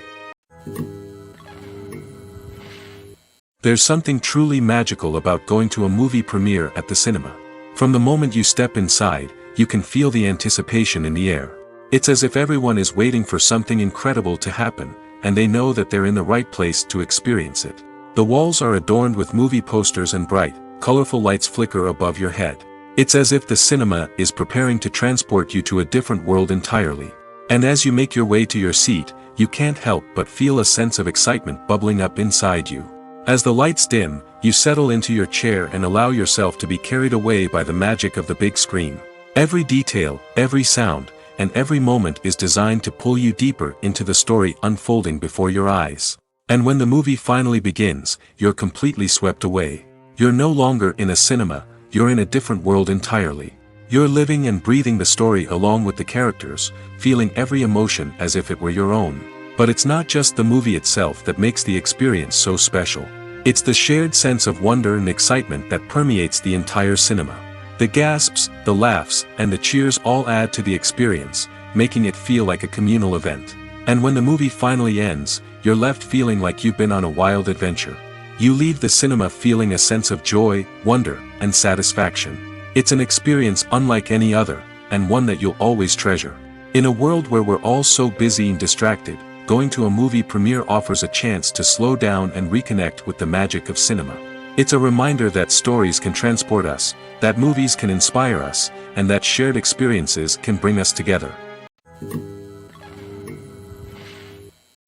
There's something truly magical about going to a movie premiere at the cinema. From the moment you step inside, you can feel the anticipation in the air. It's as if everyone is waiting for something incredible to happen, and they know that they're in the right place to experience it. The walls are adorned with movie posters and bright, colorful lights flicker above your head. It's as if the cinema is preparing to transport you to a different world entirely. And as you make your way to your seat, you can't help but feel a sense of excitement bubbling up inside you. As the lights dim, you settle into your chair and allow yourself to be carried away by the magic of the big screen. Every detail, every sound, and every moment is designed to pull you deeper into the story unfolding before your eyes. And when the movie finally begins, you're completely swept away. You're no longer in a cinema, you're in a different world entirely. You're living and breathing the story along with the characters, feeling every emotion as if it were your own. But it's not just the movie itself that makes the experience so special. It's the shared sense of wonder and excitement that permeates the entire cinema. The gasps, the laughs, and the cheers all add to the experience, making it feel like a communal event. And when the movie finally ends, you're left feeling like you've been on a wild adventure. You leave the cinema feeling a sense of joy, wonder, and satisfaction. It's an experience unlike any other, and one that you'll always treasure. In a world where we're all so busy and distracted, going to a movie premiere offers a chance to slow down and reconnect with the magic of cinema. It's a reminder that stories can transport us, that movies can inspire us, and that shared experiences can bring us together.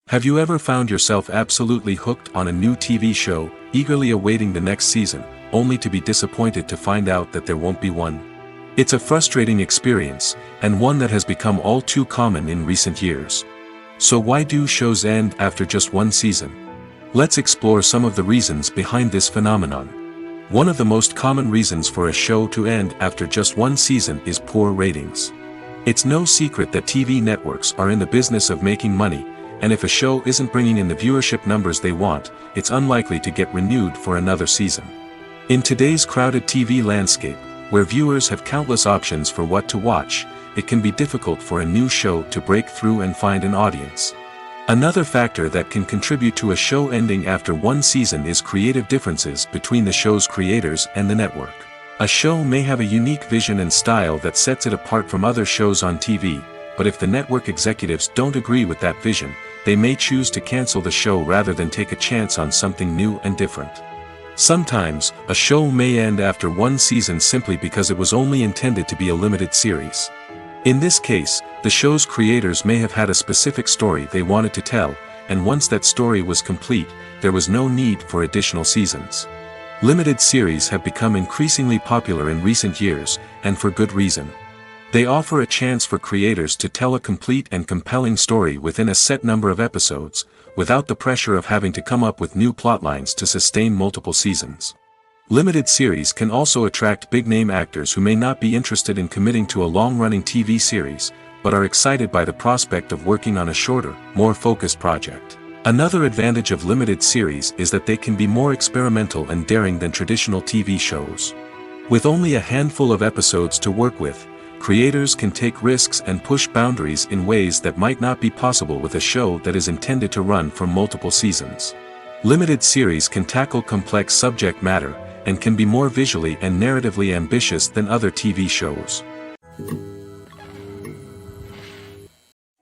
Have you ever found yourself absolutely hooked on a new TV show, eagerly awaiting the next season, only to be disappointed to find out that there won't be one? It's a frustrating experience, and one that has become all too common in recent years. So why do shows end after just one season? Let's explore some of the reasons behind this phenomenon. One of the most common reasons for a show to end after just one season is poor ratings. It's no secret that TV networks are in the business of making money, and if a show isn't bringing in the viewership numbers they want, it's unlikely to get renewed for another season. In today's crowded TV landscape, where viewers have countless options for what to watch, it can be difficult for a new show to break through and find an audience. Another factor that can contribute to a show ending after one season is creative differences between the show's creators and the network. A show may have a unique vision and style that sets it apart from other shows on TV, but if the network executives don't agree with that vision, they may choose to cancel the show rather than take a chance on something new and different. Sometimes, a show may end after one season simply because it was only intended to be a limited series. In this case, the show's creators may have had a specific story they wanted to tell, and once that story was complete, there was no need for additional seasons. Limited series have become increasingly popular in recent years, and for good reason. They offer a chance for creators to tell a complete and compelling story within a set number of episodes, without the pressure of having to come up with new plotlines to sustain multiple seasons. Limited series can also attract big-name actors who may not be interested in committing to a long-running TV series, but are excited by the prospect of working on a shorter, more focused project. Another advantage of limited series is that they can be more experimental and daring than traditional TV shows. With only a handful of episodes to work with, creators can take risks and push boundaries in ways that might not be possible with a show that is intended to run for multiple seasons. Limited series can tackle complex subject matter, and can be more visually and narratively ambitious than other TV shows.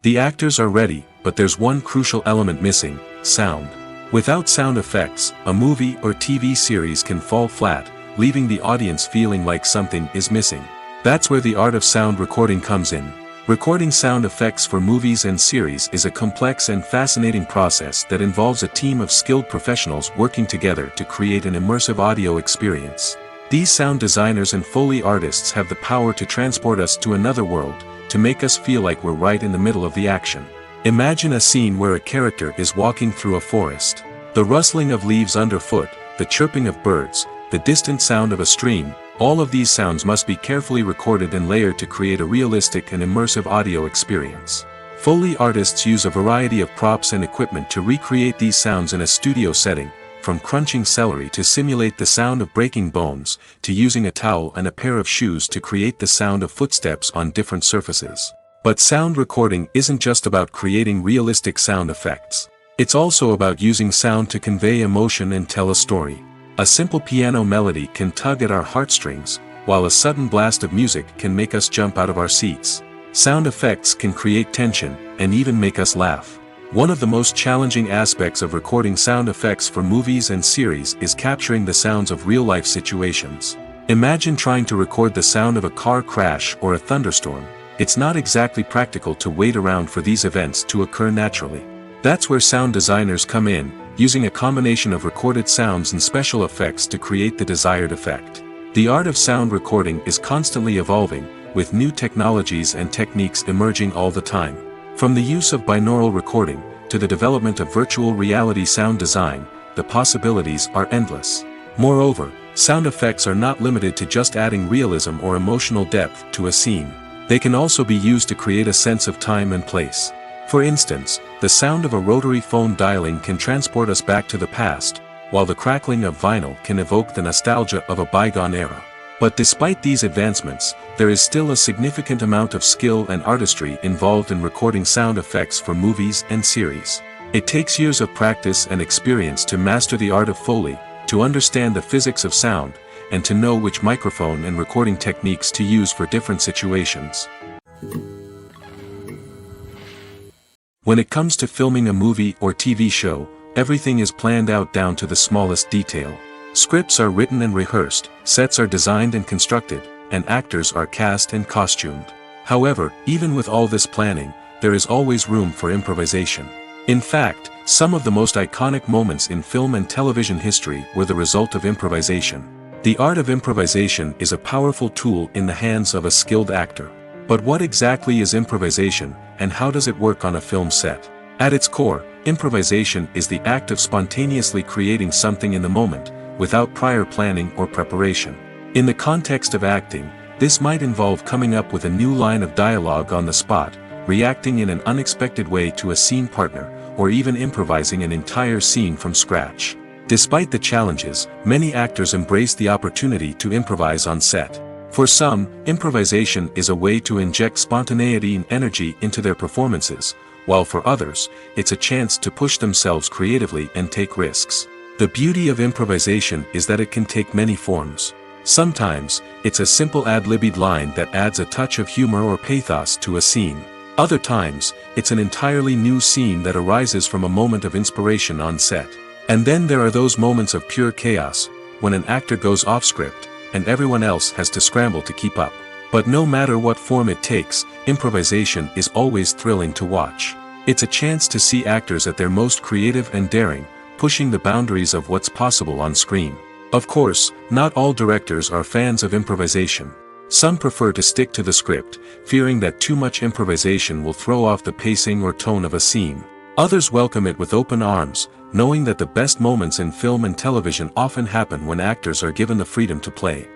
The actors are ready, but there's one crucial element missing: sound. Without sound effects, a movie or TV series can fall flat, leaving the audience feeling like something is missing. That's where the art of sound recording comes in. Recording sound effects for movies and series is a complex and fascinating process that involves a team of skilled professionals working together to create an immersive audio experience. These sound designers and Foley artists have the power to transport us to another world, to make us feel like we're right in the middle of the action. Imagine a scene where a character is walking through a forest. The rustling of leaves underfoot, the chirping of birds, the distant sound of a stream, all of these sounds must be carefully recorded and layered to create a realistic and immersive audio experience. Foley artists use a variety of props and equipment to recreate these sounds in a studio setting, from crunching celery to simulate the sound of breaking bones, to using a towel and a pair of shoes to create the sound of footsteps on different surfaces. But sound recording isn't just about creating realistic sound effects. It's also about using sound to convey emotion and tell a story. A simple piano melody can tug at our heartstrings, while a sudden blast of music can make us jump out of our seats. Sound effects can create tension, and even make us laugh. One of the most challenging aspects of recording sound effects for movies and series is capturing the sounds of real-life situations. Imagine trying to record the sound of a car crash or a thunderstorm. It's not exactly practical to wait around for these events to occur naturally. That's where sound designers come in, using a combination of recorded sounds and special effects to create the desired effect. The art of sound recording is constantly evolving, with new technologies and techniques emerging all the time. From the use of binaural recording, to the development of virtual reality sound design, the possibilities are endless. Moreover, sound effects are not limited to just adding realism or emotional depth to a scene. They can also be used to create a sense of time and place. For instance, the sound of a rotary phone dialing can transport us back to the past, while the crackling of vinyl can evoke the nostalgia of a bygone era. But despite these advancements, there is still a significant amount of skill and artistry involved in recording sound effects for movies and series. It takes years of practice and experience to master the art of Foley, to understand the physics of sound, and to know which microphone and recording techniques to use for different situations. When it comes to filming a movie or TV show, everything is planned out down to the smallest detail. Scripts are written and rehearsed, sets are designed and constructed, and actors are cast and costumed. However, even with all this planning, there is always room for improvisation. In fact, some of the most iconic moments in film and television history were the result of improvisation. The art of improvisation is a powerful tool in the hands of a skilled actor. But what exactly is improvisation, and how does it work on a film set? At its core, improvisation is the act of spontaneously creating something in the moment, without prior planning or preparation. In the context of acting, this might involve coming up with a new line of dialogue on the spot, reacting in an unexpected way to a scene partner, or even improvising an entire scene from scratch. Despite the challenges, many actors embrace the opportunity to improvise on set. For some, improvisation is a way to inject spontaneity and energy into their performances, while for others, it's a chance to push themselves creatively and take risks. The beauty of improvisation is that it can take many forms. Sometimes, it's a simple ad-libbed line that adds a touch of humor or pathos to a scene. Other times, it's an entirely new scene that arises from a moment of inspiration on set. And then there are those moments of pure chaos, when an actor goes off script, and everyone else has to scramble to keep up. But no matter what form it takes, improvisation is always thrilling to watch. It's a chance to see actors at their most creative and daring, pushing the boundaries of what's possible on screen. Of course, not all directors are fans of improvisation. Some prefer to stick to the script, fearing that too much improvisation will throw off the pacing or tone of a scene. Others welcome it with open arms, knowing that the best moments in film and television often happen when actors are given the freedom to play.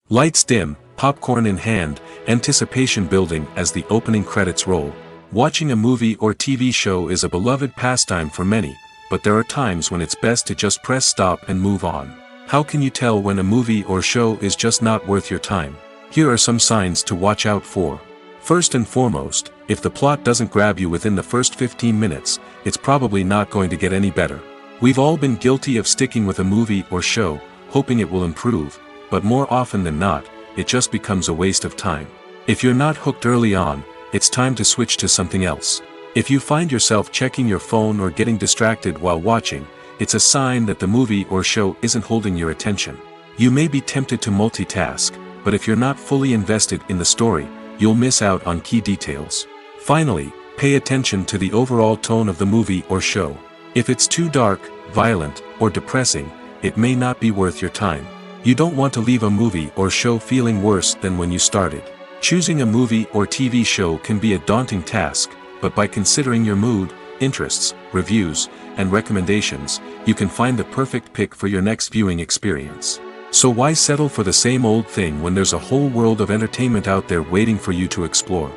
Lights dim, popcorn in hand, anticipation building as the opening credits roll. Watching a movie or TV show is a beloved pastime for many, but there are times when it's best to just press stop and move on. How can you tell when a movie or show is just not worth your time? Here are some signs to watch out for. First and foremost, if the plot doesn't grab you within the first 15 minutes, it's probably not going to get any better. We've all been guilty of sticking with a movie or show, hoping it will improve, but more often than not, it just becomes a waste of time. If you're not hooked early on, it's time to switch to something else. If you find yourself checking your phone or getting distracted while watching, it's a sign that the movie or show isn't holding your attention. You may be tempted to multitask, but if you're not fully invested in the story, you'll miss out on key details. Finally, pay attention to the overall tone of the movie or show. If it's too dark, violent, or depressing, it may not be worth your time. You don't want to leave a movie or show feeling worse than when you started. Choosing a movie or TV show can be a daunting task, but by considering your mood, interests, reviews, and recommendations, you can find the perfect pick for your next viewing experience. So why settle for the same old thing when there's a whole world of entertainment out there waiting for you to explore?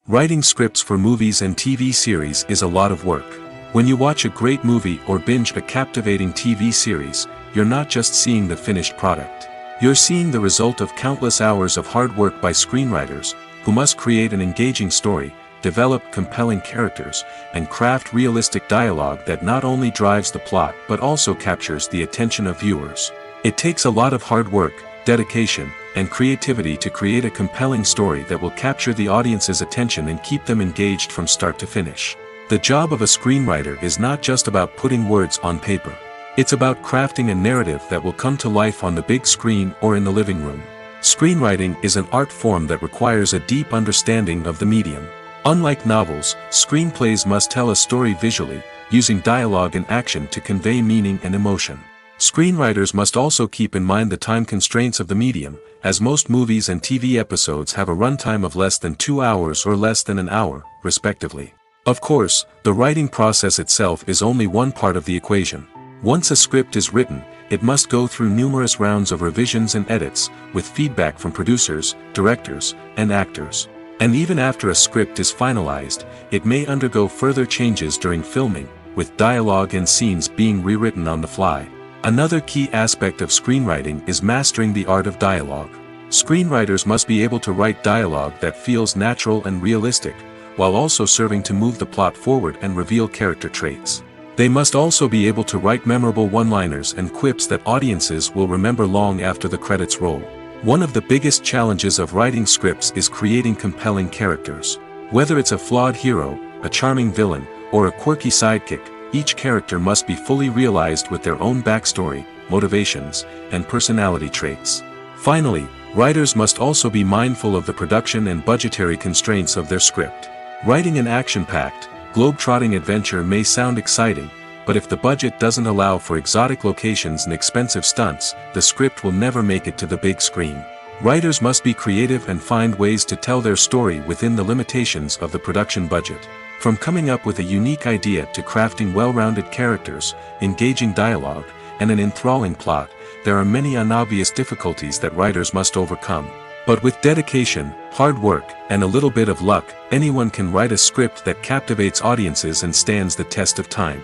Writing scripts for movies and TV series is a lot of work. When you watch a great movie or binge a captivating TV series, you're not just seeing the finished product. You're seeing the result of countless hours of hard work by screenwriters, who must create an engaging story, develop compelling characters, and craft realistic dialogue that not only drives the plot but also captures the attention of viewers. It takes a lot of hard work, dedication, and creativity to create a compelling story that will capture the audience's attention and keep them engaged from start to finish. The job of a screenwriter is not just about putting words on paper. It's about crafting a narrative that will come to life on the big screen or in the living room. Screenwriting is an art form that requires a deep understanding of the medium. Unlike novels, screenplays must tell a story visually, using dialogue and action to convey meaning and emotion. Screenwriters must also keep in mind the time constraints of the medium, as most movies and TV episodes have a runtime of less than 2 hours or less than an hour, respectively. Of course, the writing process itself is only one part of the equation. Once a script is written, it must go through numerous rounds of revisions and edits, with feedback from producers, directors, and actors. And even after a script is finalized, it may undergo further changes during filming, with dialogue and scenes being rewritten on the fly. Another key aspect of screenwriting is mastering the art of dialogue. Screenwriters must be able to write dialogue that feels natural and realistic, while also serving to move the plot forward and reveal character traits. They must also be able to write memorable one-liners and quips that audiences will remember long after the credits roll. One of the biggest challenges of writing scripts is creating compelling characters. Whether it's a flawed hero, a charming villain, or a quirky sidekick, each character must be fully realized with their own backstory, motivations, and personality traits. Finally, writers must also be mindful of the production and budgetary constraints of their script. Writing an action-packed, globe-trotting adventure may sound exciting, but if the budget doesn't allow for exotic locations and expensive stunts, the script will never make it to the big screen. Writers must be creative and find ways to tell their story within the limitations of the production budget. From coming up with a unique idea to crafting well-rounded characters, engaging dialogue, and an enthralling plot, there are many unobvious difficulties that writers must overcome. But with dedication, hard work, and a little bit of luck, anyone can write a script that captivates audiences and stands the test of time.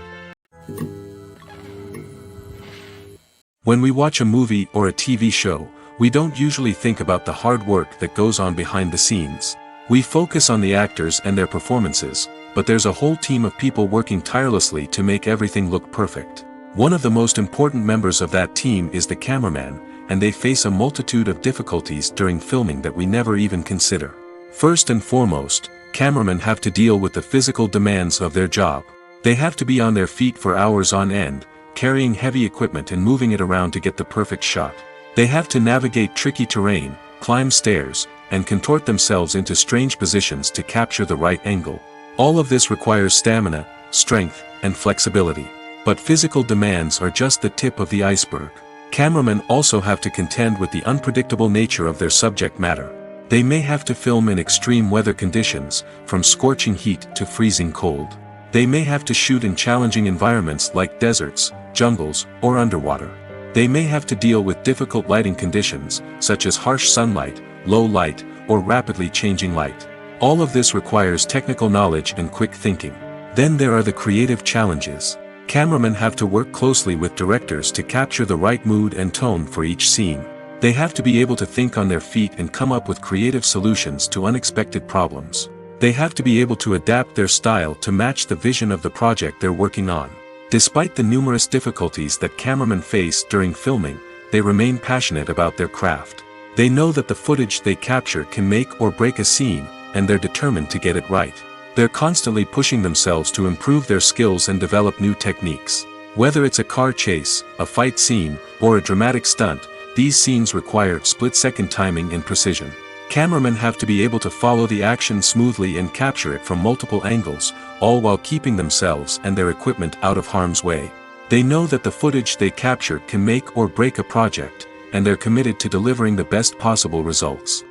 When we watch a movie or a TV show, we don't usually think about the hard work that goes on behind the scenes. We focus on the actors and their performances, but there's a whole team of people working tirelessly to make everything look perfect. One of the most important members of that team is the cameraman, and they face a multitude of difficulties during filming that we never even consider. First and foremost, cameramen have to deal with the physical demands of their job. They have to be on their feet for hours on end, carrying heavy equipment and moving it around to get the perfect shot. They have to navigate tricky terrain, climb stairs, and contort themselves into strange positions to capture the right angle. All of this requires stamina, strength, and flexibility. But physical demands are just the tip of the iceberg. Cameramen also have to contend with the unpredictable nature of their subject matter. They may have to film in extreme weather conditions, from scorching heat to freezing cold. They may have to shoot in challenging environments like deserts, jungles, or underwater. They may have to deal with difficult lighting conditions, such as harsh sunlight, low light, or rapidly changing light. All of this requires technical knowledge and quick thinking. Then there are the creative challenges. Cameramen have to work closely with directors to capture the right mood and tone for each scene. They have to be able to think on their feet and come up with creative solutions to unexpected problems. They have to be able to adapt their style to match the vision of the project they're working on. Despite the numerous difficulties that cameramen face during filming, they remain passionate about their craft. They know that the footage they capture can make or break a scene, and they're determined to get it right. They're constantly pushing themselves to improve their skills and develop new techniques. Whether it's a car chase, a fight scene, or a dramatic stunt, these scenes require split-second timing and precision. Cameramen have to be able to follow the action smoothly and capture it from multiple angles, all while keeping themselves and their equipment out of harm's way. They know that the footage they capture can make or break a project, and they're committed to delivering the best possible results.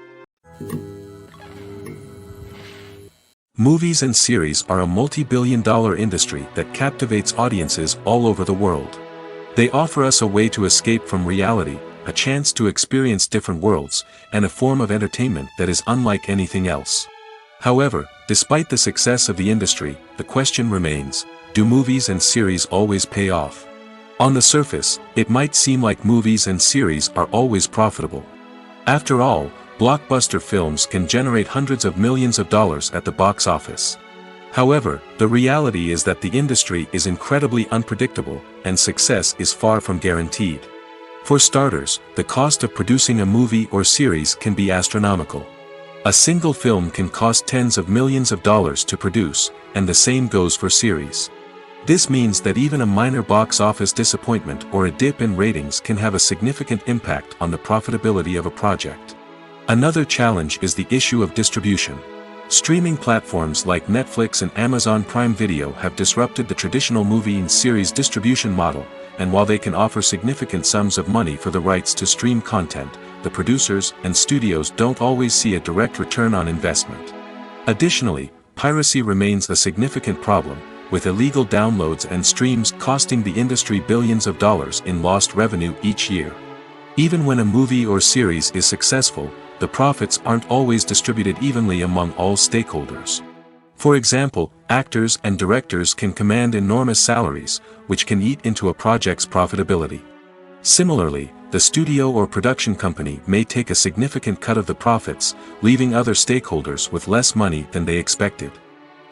Movies and series are a multi-billion-dollar industry that captivates audiences all over the world. They offer us a way to escape from reality, a chance to experience different worlds, and a form of entertainment that is unlike anything else. However, despite the success of the industry, the question remains, do movies and series always pay off? On the surface, it might seem like movies and series are always profitable. After all, blockbuster films can generate hundreds of millions of dollars at the box office. However, the reality is that the industry is incredibly unpredictable, and success is far from guaranteed. For starters, the cost of producing a movie or series can be astronomical. A single film can cost tens of millions of dollars to produce, and the same goes for series. This means that even a minor box office disappointment or a dip in ratings can have a significant impact on the profitability of a project. Another challenge is the issue of distribution. Streaming platforms like Netflix and Amazon Prime Video have disrupted the traditional movie and series distribution model, and while they can offer significant sums of money for the rights to stream content, the producers and studios don't always see a direct return on investment. Additionally, piracy remains a significant problem, with illegal downloads and streams costing the industry billions of dollars in lost revenue each year. Even when a movie or series is successful, the profits aren't always distributed evenly among all stakeholders. For example, actors and directors can command enormous salaries, which can eat into a project's profitability. Similarly, the studio or production company may take a significant cut of the profits, leaving other stakeholders with less money than they expected.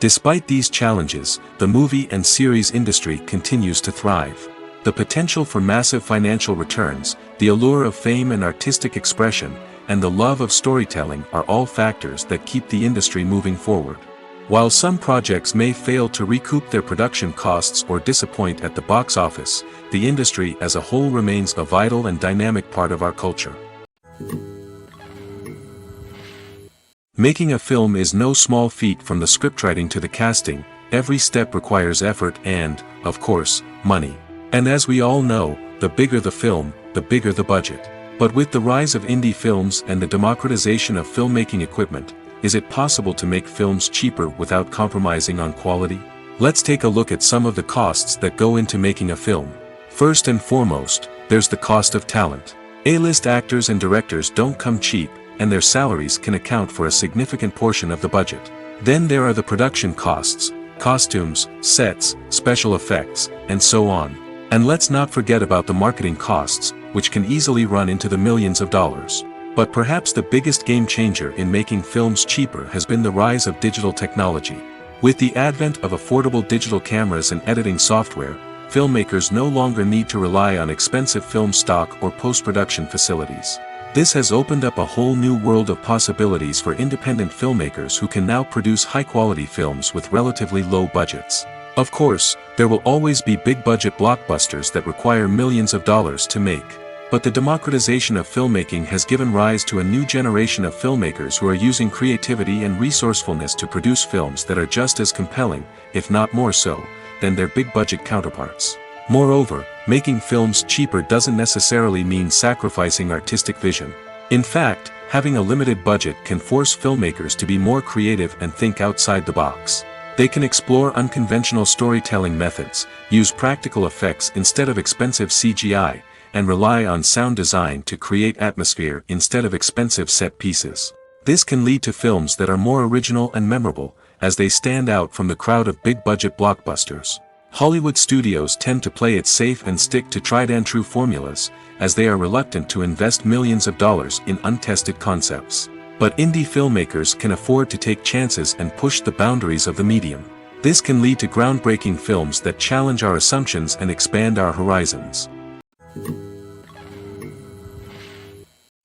Despite these challenges, the movie and series industry continues to thrive. The potential for massive financial returns, the allure of fame and artistic expression, and the love of storytelling are all factors that keep the industry moving forward. While some projects may fail to recoup their production costs or disappoint at the box office, the industry as a whole remains a vital and dynamic part of our culture. Making a film is no small feat. From the scriptwriting to the casting, every step requires effort and, of course, money. And as we all know, the bigger the film, the bigger the budget. But with the rise of indie films and the democratization of filmmaking equipment, is it possible to make films cheaper without compromising on quality? Let's take a look at some of the costs that go into making a film. First and foremost, there's the cost of talent. A-list actors and directors don't come cheap, and their salaries can account for a significant portion of the budget. Then there are the production costs, costumes, sets, special effects, and so on. And let's not forget about the marketing costs, which can easily run into the millions of dollars. But perhaps the biggest game changer in making films cheaper has been the rise of digital technology. With the advent of affordable digital cameras and editing software, filmmakers no longer need to rely on expensive film stock or post-production facilities. This has opened up a whole new world of possibilities for independent filmmakers who can now produce high-quality films with relatively low budgets. Of course, there will always be big-budget blockbusters that require millions of dollars to make. But the democratization of filmmaking has given rise to a new generation of filmmakers who are using creativity and resourcefulness to produce films that are just as compelling, if not more so, than their big-budget counterparts. Moreover, making films cheaper doesn't necessarily mean sacrificing artistic vision. In fact, having a limited budget can force filmmakers to be more creative and think outside the box. They can explore unconventional storytelling methods, use practical effects instead of expensive CGI, and rely on sound design to create atmosphere instead of expensive set pieces. This can lead to films that are more original and memorable, as they stand out from the crowd of big-budget blockbusters. Hollywood studios tend to play it safe and stick to tried-and-true formulas, as they are reluctant to invest millions of dollars in untested concepts. But indie filmmakers can afford to take chances and push the boundaries of the medium. This can lead to groundbreaking films that challenge our assumptions and expand our horizons.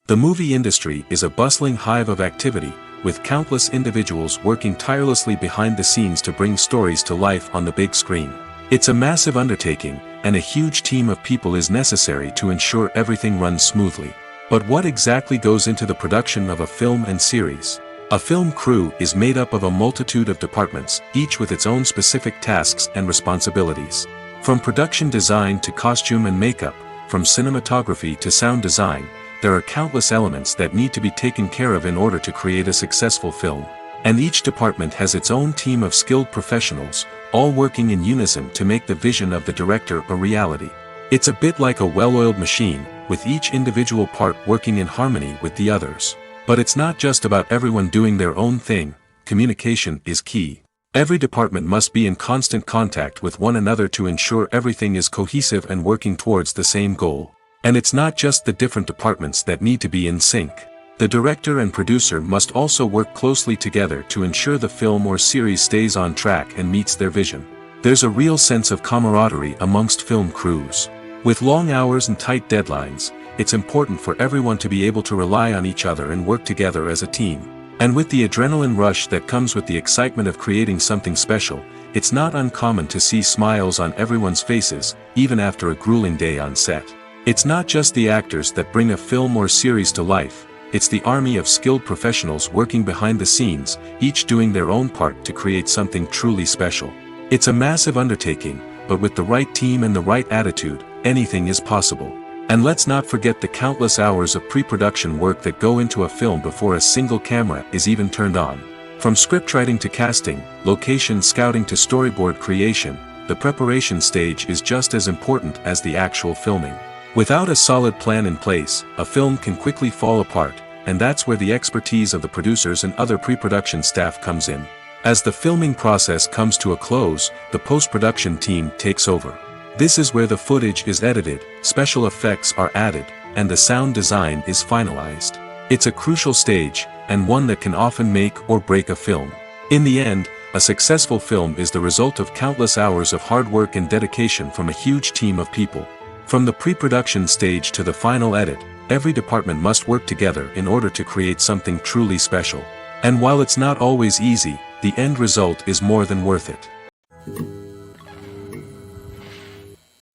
The movie industry is a bustling hive of activity, with countless individuals working tirelessly behind the scenes to bring stories to life on the big screen. It's a massive undertaking, and a huge team of people is necessary to ensure everything runs smoothly. But what exactly goes into the production of a film and series? A film crew is made up of a multitude of departments, each with its own specific tasks and responsibilities. From production design to costume and makeup, from cinematography to sound design, there are countless elements that need to be taken care of in order to create a successful film. And each department has its own team of skilled professionals, all working in unison to make the vision of the director a reality. It's a bit like a well-oiled machine, with each individual part working in harmony with the others. But it's not just about everyone doing their own thing. Communication is key. Every department must be in constant contact with one another to ensure everything is cohesive and working towards the same goal. And it's not just the different departments that need to be in sync. The director and producer must also work closely together to ensure the film or series stays on track and meets their vision. There's a real sense of camaraderie amongst film crews. With long hours and tight deadlines, it's important for everyone to be able to rely on each other and work together as a team. And with the adrenaline rush that comes with the excitement of creating something special, it's not uncommon to see smiles on everyone's faces, even after a grueling day on set. It's not just the actors that bring a film or series to life, it's the army of skilled professionals working behind the scenes, each doing their own part to create something truly special. It's a massive undertaking, but with the right team and the right attitude, anything is possible. And let's not forget the countless hours of pre-production work that go into a film before a single camera is even turned on. From scriptwriting to casting, location scouting to storyboard creation, the preparation stage is just as important as the actual filming. Without a solid plan in place, a film can quickly fall apart, and that's where the expertise of the producers and other pre-production staff comes in. As the filming process comes to a close, the post-production team takes over. This is where the footage is edited, special effects are added, and the sound design is finalized. It's a crucial stage, and one that can often make or break a film. In the end, a successful film is the result of countless hours of hard work and dedication from a huge team of people. From the pre-production stage to the final edit, every department must work together in order to create something truly special. And while it's not always easy, the end result is more than worth it.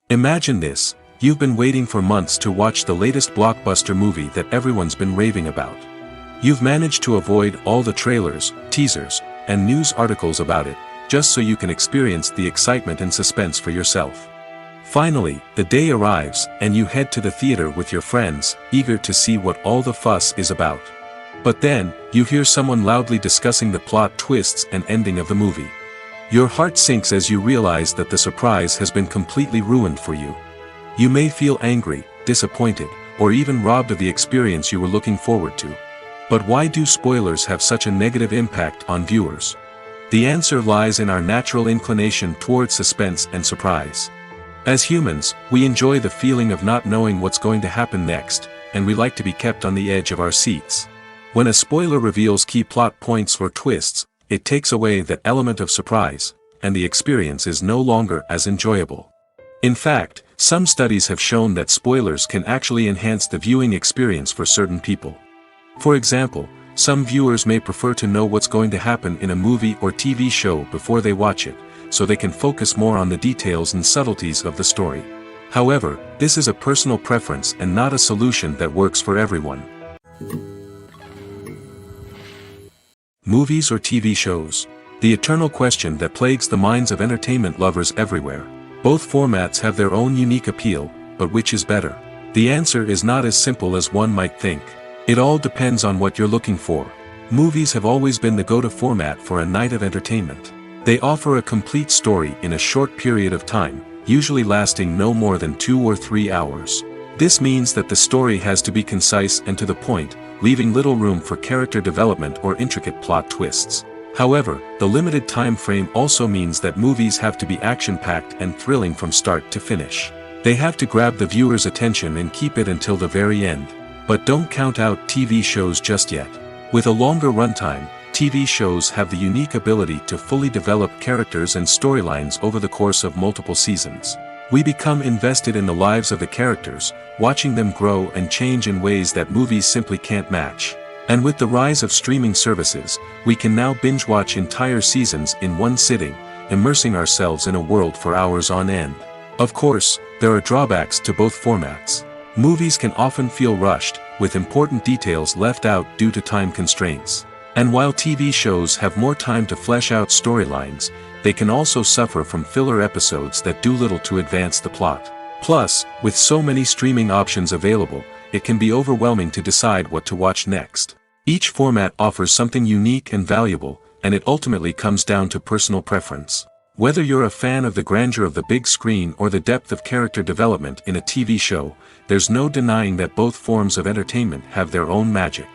Imagine this, you've been waiting for months to watch the latest blockbuster movie that everyone's been raving about. You've managed to avoid all the trailers, teasers, and news articles about it, just so you can experience the excitement and suspense for yourself. Finally, the day arrives, and you head to the theater with your friends, eager to see what all the fuss is about. But then, you hear someone loudly discussing the plot twists and ending of the movie. Your heart sinks as you realize that the surprise has been completely ruined for you. You may feel angry, disappointed, or even robbed of the experience you were looking forward to. But why do spoilers have such a negative impact on viewers? The answer lies in our natural inclination towards suspense and surprise. As humans, we enjoy the feeling of not knowing what's going to happen next, and we like to be kept on the edge of our seats. When a spoiler reveals key plot points or twists, it takes away that element of surprise, and the experience is no longer as enjoyable. In fact, some studies have shown that spoilers can actually enhance the viewing experience for certain people. For example, some viewers may prefer to know what's going to happen in a movie or TV show before they watch it, so they can focus more on the details and subtleties of the story. However, this is a personal preference and not a solution that works for everyone. Movies or TV shows? The eternal question that plagues the minds of entertainment lovers everywhere. Both formats have their own unique appeal, but which is better? The answer is not as simple as one might think. It all depends on what you're looking for. Movies have always been the go-to format for a night of entertainment. They offer a complete story in a short period of time, usually lasting no more than 2 or 3 hours. This means that the story has to be concise and to the point, leaving little room for character development or intricate plot twists. However, the limited time frame also means that movies have to be action-packed and thrilling from start to finish. They have to grab the viewer's attention and keep it until the very end. But don't count out TV shows just yet. With a longer runtime, TV shows have the unique ability to fully develop characters and storylines over the course of multiple seasons. We become invested in the lives of the characters, watching them grow and change in ways that movies simply can't match. And with the rise of streaming services, we can now binge-watch entire seasons in one sitting, immersing ourselves in a world for hours on end. Of course, there are drawbacks to both formats. Movies can often feel rushed, with important details left out due to time constraints. And while TV shows have more time to flesh out storylines, they can also suffer from filler episodes that do little to advance the plot. Plus, with so many streaming options available, it can be overwhelming to decide what to watch next. Each format offers something unique and valuable, and it ultimately comes down to personal preference. Whether you're a fan of the grandeur of the big screen or the depth of character development in a TV show, there's no denying that both forms of entertainment have their own magic.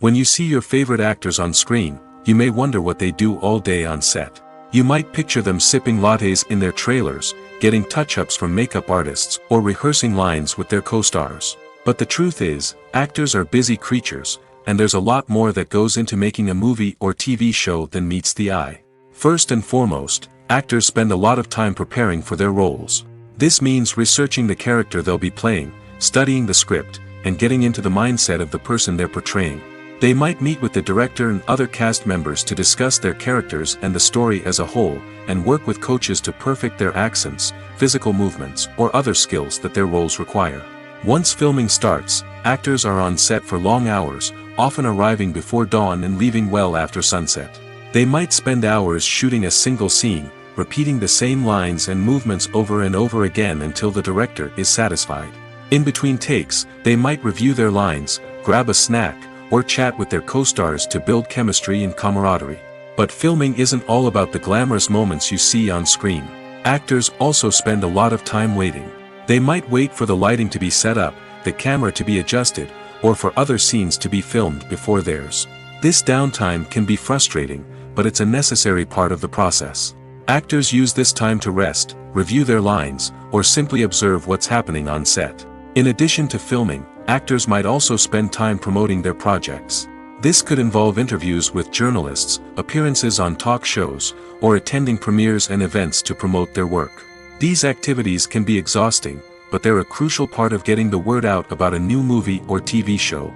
When you see your favorite actors on screen, you may wonder what they do all day on set. You might picture them sipping lattes in their trailers, getting touch-ups from makeup artists, or rehearsing lines with their co-stars. But the truth is, actors are busy creatures, and there's a lot more that goes into making a movie or TV show than meets the eye. First and foremost, actors spend a lot of time preparing for their roles. This means researching the character they'll be playing, studying the script, and getting into the mindset of the person they're portraying. They might meet with the director and other cast members to discuss their characters and the story as a whole, and work with coaches to perfect their accents, physical movements, or other skills that their roles require. Once filming starts, actors are on set for long hours, often arriving before dawn and leaving well after sunset. They might spend hours shooting a single scene, repeating the same lines and movements over and over again until the director is satisfied. In between takes, they might review their lines, grab a snack, or chat with their co-stars to build chemistry and camaraderie. But filming isn't all about the glamorous moments you see on screen. Actors also spend a lot of time waiting. They might wait for the lighting to be set up, the camera to be adjusted, or for other scenes to be filmed before theirs. This downtime can be frustrating, but it's a necessary part of the process. Actors use this time to rest, review their lines, or simply observe what's happening on set. In addition to filming, actors might also spend time promoting their projects. This could involve interviews with journalists, appearances on talk shows, or attending premieres and events to promote their work. These activities can be exhausting, but they're a crucial part of getting the word out about a new movie or TV show.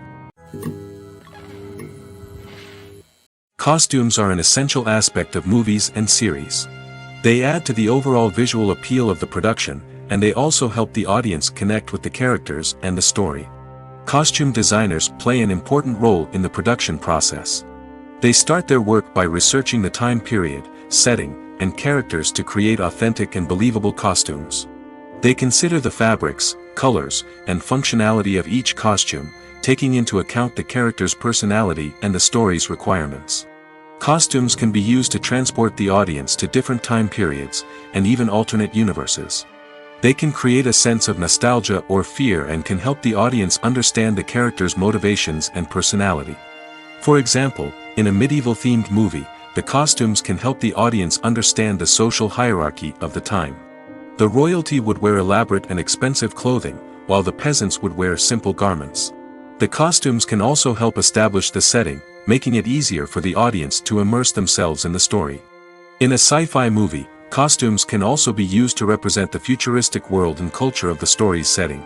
Costumes are an essential aspect of movies and series. They add to the overall visual appeal of the production, and they also help the audience connect with the characters and the story. Costume designers play an important role in the production process. They start their work by researching the time period, setting, and characters to create authentic and believable costumes. They consider the fabrics, colors, and functionality of each costume, taking into account the character's personality and the story's requirements. Costumes can be used to transport the audience to different time periods, and even alternate universes. They can create a sense of nostalgia or fear and can help the audience understand the character's motivations and personality. For example, in a medieval-themed movie, the costumes can help the audience understand the social hierarchy of the time. The royalty would wear elaborate and expensive clothing, while the peasants would wear simple garments. The costumes can also help establish the setting, making it easier for the audience to immerse themselves in the story. In a sci-fi movie, costumes can also be used to represent the futuristic world and culture of the story's setting.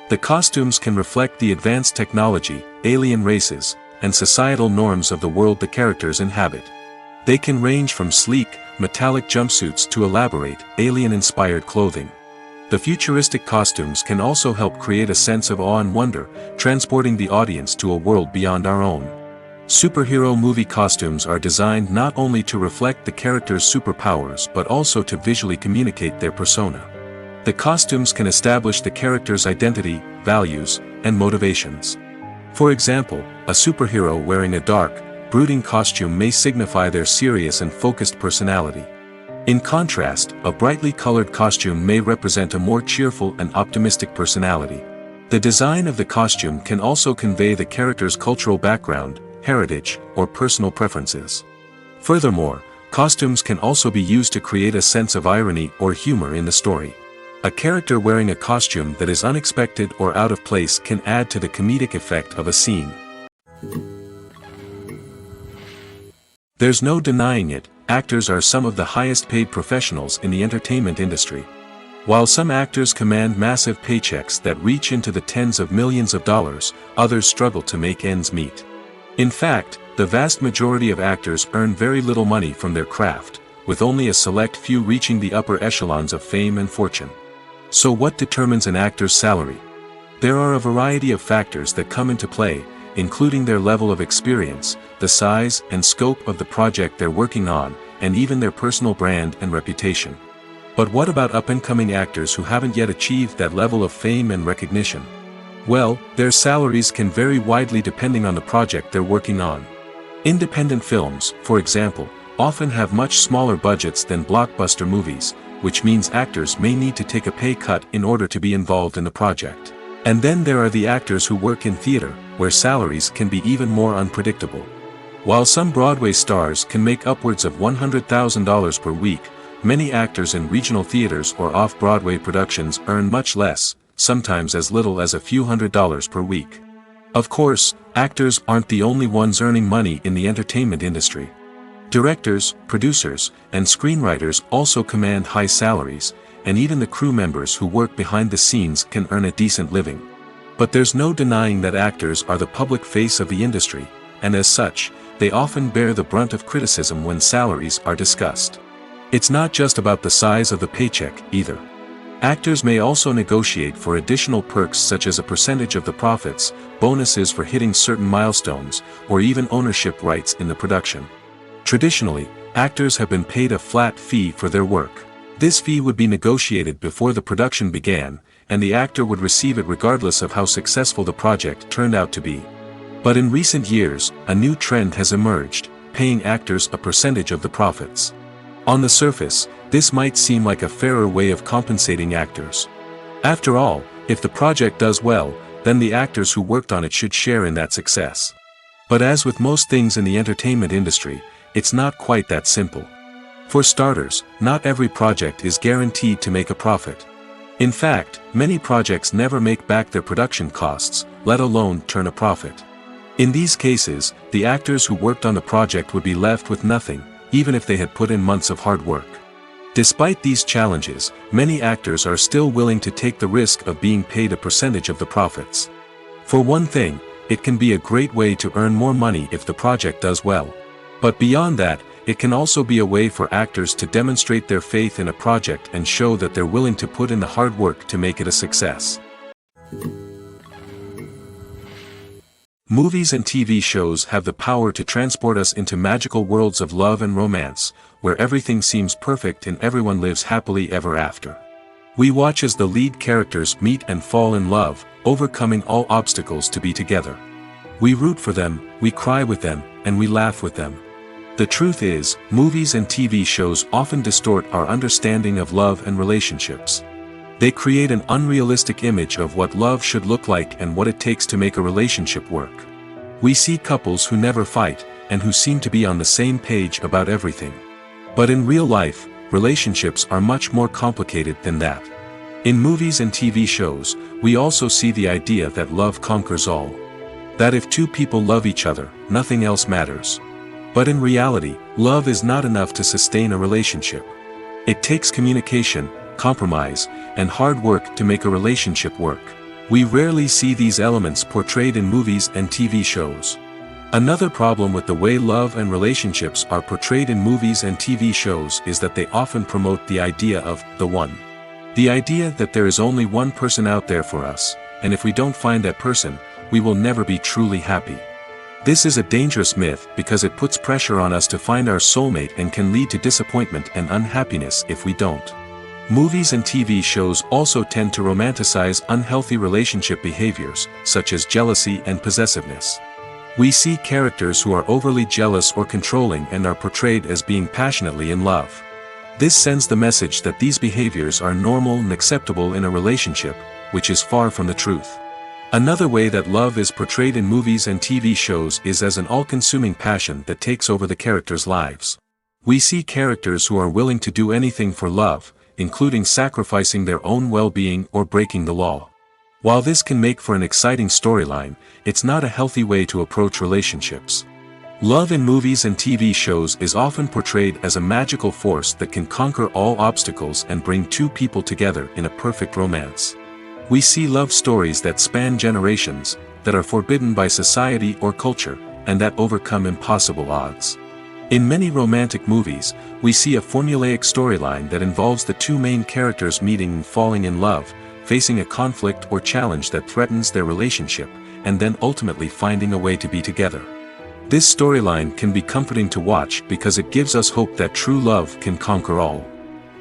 The costumes can reflect the advanced technology, alien races, and societal norms of the world the characters inhabit. They can range from sleek, metallic jumpsuits to elaborate, alien-inspired clothing. The futuristic costumes can also help create a sense of awe and wonder, transporting the audience to a world beyond our own. Superhero movie costumes are designed not only to reflect the character's superpowers but also to visually communicate their persona. The costumes can establish the character's identity, values, and motivations. For example, a superhero wearing a dark, brooding costume may signify their serious and focused personality. In contrast, a brightly colored costume may represent a more cheerful and optimistic personality. The design of the costume can also convey the character's cultural background, heritage, or personal preferences. Furthermore, costumes can also be used to create a sense of irony or humor in the story. A character wearing a costume that is unexpected or out of place can add to the comedic effect of a scene. There's no denying it, actors are some of the highest paid professionals in the entertainment industry. While some actors command massive paychecks that reach into the tens of millions of dollars, others struggle to make ends meet. In fact, the vast majority of actors earn very little money from their craft, with only a select few reaching the upper echelons of fame and fortune. So what determines an actor's salary? There are a variety of factors that come into play, including their level of experience, the size and scope of the project they're working on, and even their personal brand and reputation. But what about up-and-coming actors who haven't yet achieved that level of fame and recognition? Well, their salaries can vary widely depending on the project they're working on. Independent films, for example, often have much smaller budgets than blockbuster movies, which means actors may need to take a pay cut in order to be involved in the project. And then there are the actors who work in theater, where salaries can be even more unpredictable. While some Broadway stars can make upwards of $100,000 per week, many actors in regional theaters or off-Broadway productions earn much less, sometimes as little as a few $100s per week. Of course, actors aren't the only ones earning money in the entertainment industry. Directors, producers, and screenwriters also command high salaries, and even the crew members who work behind the scenes can earn a decent living. But there's no denying that actors are the public face of the industry, and as such, they often bear the brunt of criticism when salaries are discussed. It's not just about the size of the paycheck, either. Actors may also negotiate for additional perks such as a percentage of the profits, bonuses for hitting certain milestones, or even ownership rights in the production. Traditionally, actors have been paid a flat fee for their work. This fee would be negotiated before the production began, and the actor would receive it regardless of how successful the project turned out to be. But in recent years, a new trend has emerged, paying actors a percentage of the profits. On the surface, this might seem like a fairer way of compensating actors. After all, if the project does well, then the actors who worked on it should share in that success. But as with most things in the entertainment industry, it's not quite that simple. For starters, not every project is guaranteed to make a profit. In fact, many projects never make back their production costs, let alone turn a profit. In these cases, the actors who worked on the project would be left with nothing, even if they had put in months of hard work. Despite these challenges, many actors are still willing to take the risk of being paid a percentage of the profits. For one thing, it can be a great way to earn more money if the project does well. But beyond that, it can also be a way for actors to demonstrate their faith in a project and show that they're willing to put in the hard work to make it a success. Movies and TV shows have the power to transport us into magical worlds of love and romance, where everything seems perfect and everyone lives happily ever after. We watch as the lead characters meet and fall in love, overcoming all obstacles to be together. We root for them, we cry with them, and we laugh with them. The truth is, movies and TV shows often distort our understanding of love and relationships. They create an unrealistic image of what love should look like and what it takes to make a relationship work. We see couples who never fight, and who seem to be on the same page about everything. But in real life, relationships are much more complicated than that. In movies and TV shows, we also see the idea that love conquers all. That if two people love each other, nothing else matters. But in reality, love is not enough to sustain a relationship. It takes communication, compromise, and hard work to make a relationship work. We rarely see these elements portrayed in movies and TV shows. Another problem with the way love and relationships are portrayed in movies and TV shows is that they often promote the idea of the one. The idea that there is only one person out there for us, and if we don't find that person, we will never be truly happy. This is a dangerous myth because it puts pressure on us to find our soulmate and can lead to disappointment and unhappiness if we don't. Movies and TV shows also tend to romanticize unhealthy relationship behaviors, such as jealousy and possessiveness. We see characters who are overly jealous or controlling and are portrayed as being passionately in love. This sends the message that these behaviors are normal and acceptable in a relationship, which is far from the truth. Another way that love is portrayed in movies and TV shows is as an all-consuming passion that takes over the characters' lives. We see characters who are willing to do anything for love, including sacrificing their own well-being or breaking the law. While this can make for an exciting storyline, it's not a healthy way to approach relationships. Love in movies and TV shows is often portrayed as a magical force that can conquer all obstacles and bring two people together in a perfect romance. We see love stories that span generations, that are forbidden by society or culture, and that overcome impossible odds. In many romantic movies, we see a formulaic storyline that involves the two main characters meeting and falling in love, facing a conflict or challenge that threatens their relationship, and then ultimately finding a way to be together. This storyline can be comforting to watch because it gives us hope that true love can conquer all.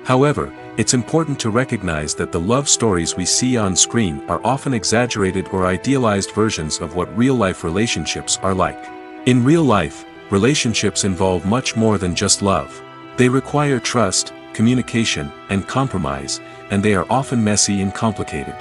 However, it's important to recognize that the love stories we see on screen are often exaggerated or idealized versions of what real-life relationships are like. In real life, relationships involve much more than just love. They require trust, communication, and compromise, and they are often messy and complicated.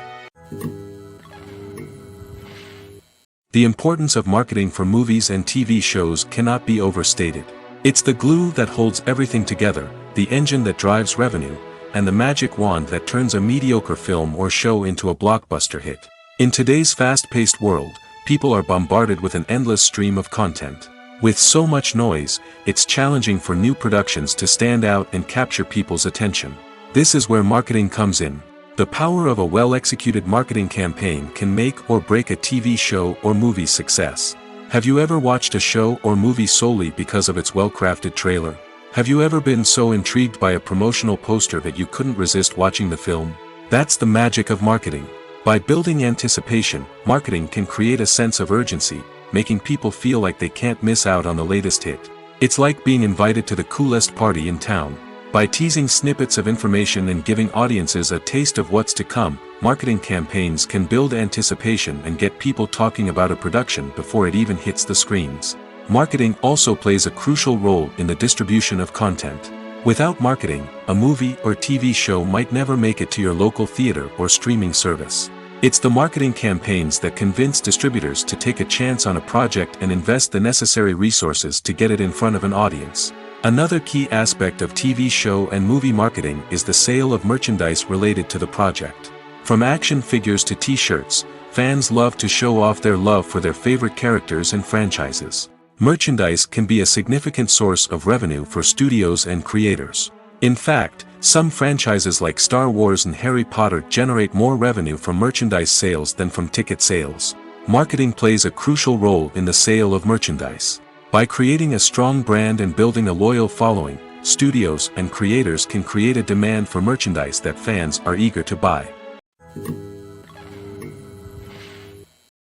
The importance of marketing for movies and TV shows cannot be overstated. It's the glue that holds everything together, the engine that drives revenue, and the magic wand that turns a mediocre film or show into a blockbuster hit. In today's fast-paced world, people are bombarded with an endless stream of content. With so much noise, it's challenging for new productions to stand out and capture people's attention. This is where marketing comes in. The power of a well-executed marketing campaign can make or break a TV show or movie's success. Have you ever watched a show or movie solely because of its well-crafted trailer? Have you ever been so intrigued by a promotional poster that you couldn't resist watching the film? That's the magic of marketing. By building anticipation, marketing can create a sense of urgency, making people feel like they can't miss out on the latest hit. It's like being invited to the coolest party in town. By teasing snippets of information and giving audiences a taste of what's to come, marketing campaigns can build anticipation and get people talking about a production before it even hits the screens. Marketing also plays a crucial role in the distribution of content. Without marketing, a movie or TV show might never make it to your local theater or streaming service. It's the marketing campaigns that convince distributors to take a chance on a project and invest the necessary resources to get it in front of an audience. Another key aspect of TV show and movie marketing is the sale of merchandise related to the project. From action figures to t-shirts, fans love to show off their love for their favorite characters and franchises. Merchandise can be a significant source of revenue for studios and creators. In fact, some franchises like Star Wars and Harry Potter generate more revenue from merchandise sales than from ticket sales. Marketing plays a crucial role in the sale of merchandise. By creating a strong brand and building a loyal following, studios and creators can create a demand for merchandise that fans are eager to buy.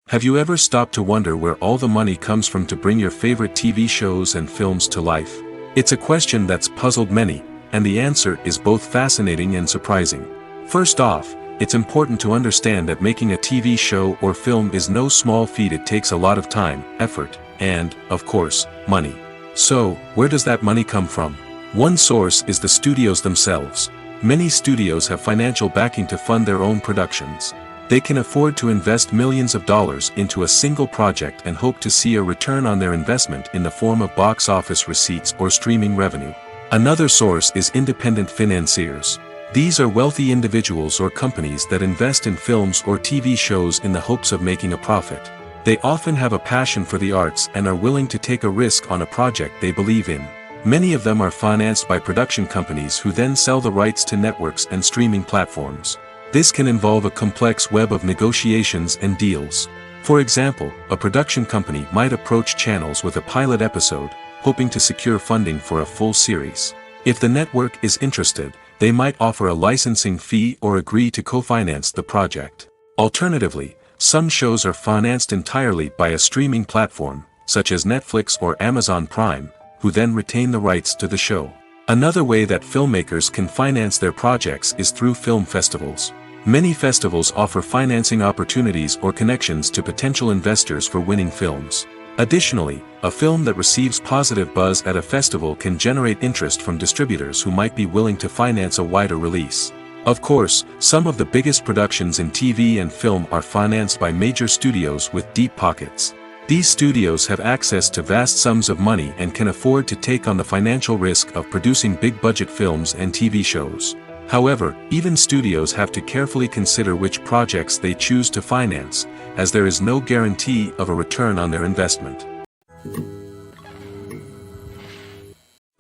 Have you ever stopped to wonder where all the money comes from to bring your favorite TV shows and films to life? It's a question that's puzzled many, and the answer is both fascinating and surprising. First off, it's important to understand that making a TV show or film is no small feat. It takes a lot of time, effort, and, of course, money. So, where does that money come from? One source is the studios themselves. Many studios have financial backing to fund their own productions. They can afford to invest millions of dollars into a single project and hope to see a return on their investment in the form of box office receipts or streaming revenue. Another source is independent financiers. These are wealthy individuals or companies that invest in films or TV shows in the hopes of making a profit. They often have a passion for the arts and are willing to take a risk on a project they believe in. Many of them are financed by production companies who then sell the rights to networks and streaming platforms. This can involve a complex web of negotiations and deals. For example, a production company might approach channels with a pilot episode, hoping to secure funding for a full series. If the network is interested, they might offer a licensing fee or agree to co-finance the project. Alternatively, some shows are financed entirely by a streaming platform, such as Netflix or Amazon Prime, who then retain the rights to the show. Another way that filmmakers can finance their projects is through film festivals. Many festivals offer financing opportunities or connections to potential investors for winning films. Additionally, a film that receives positive buzz at a festival can generate interest from distributors who might be willing to finance a wider release. Of course, some of the biggest productions in TV and film are financed by major studios with deep pockets. These studios have access to vast sums of money and can afford to take on the financial risk of producing big-budget films and TV shows. However, even studios have to carefully consider which projects they choose to finance, as there is no guarantee of a return on their investment.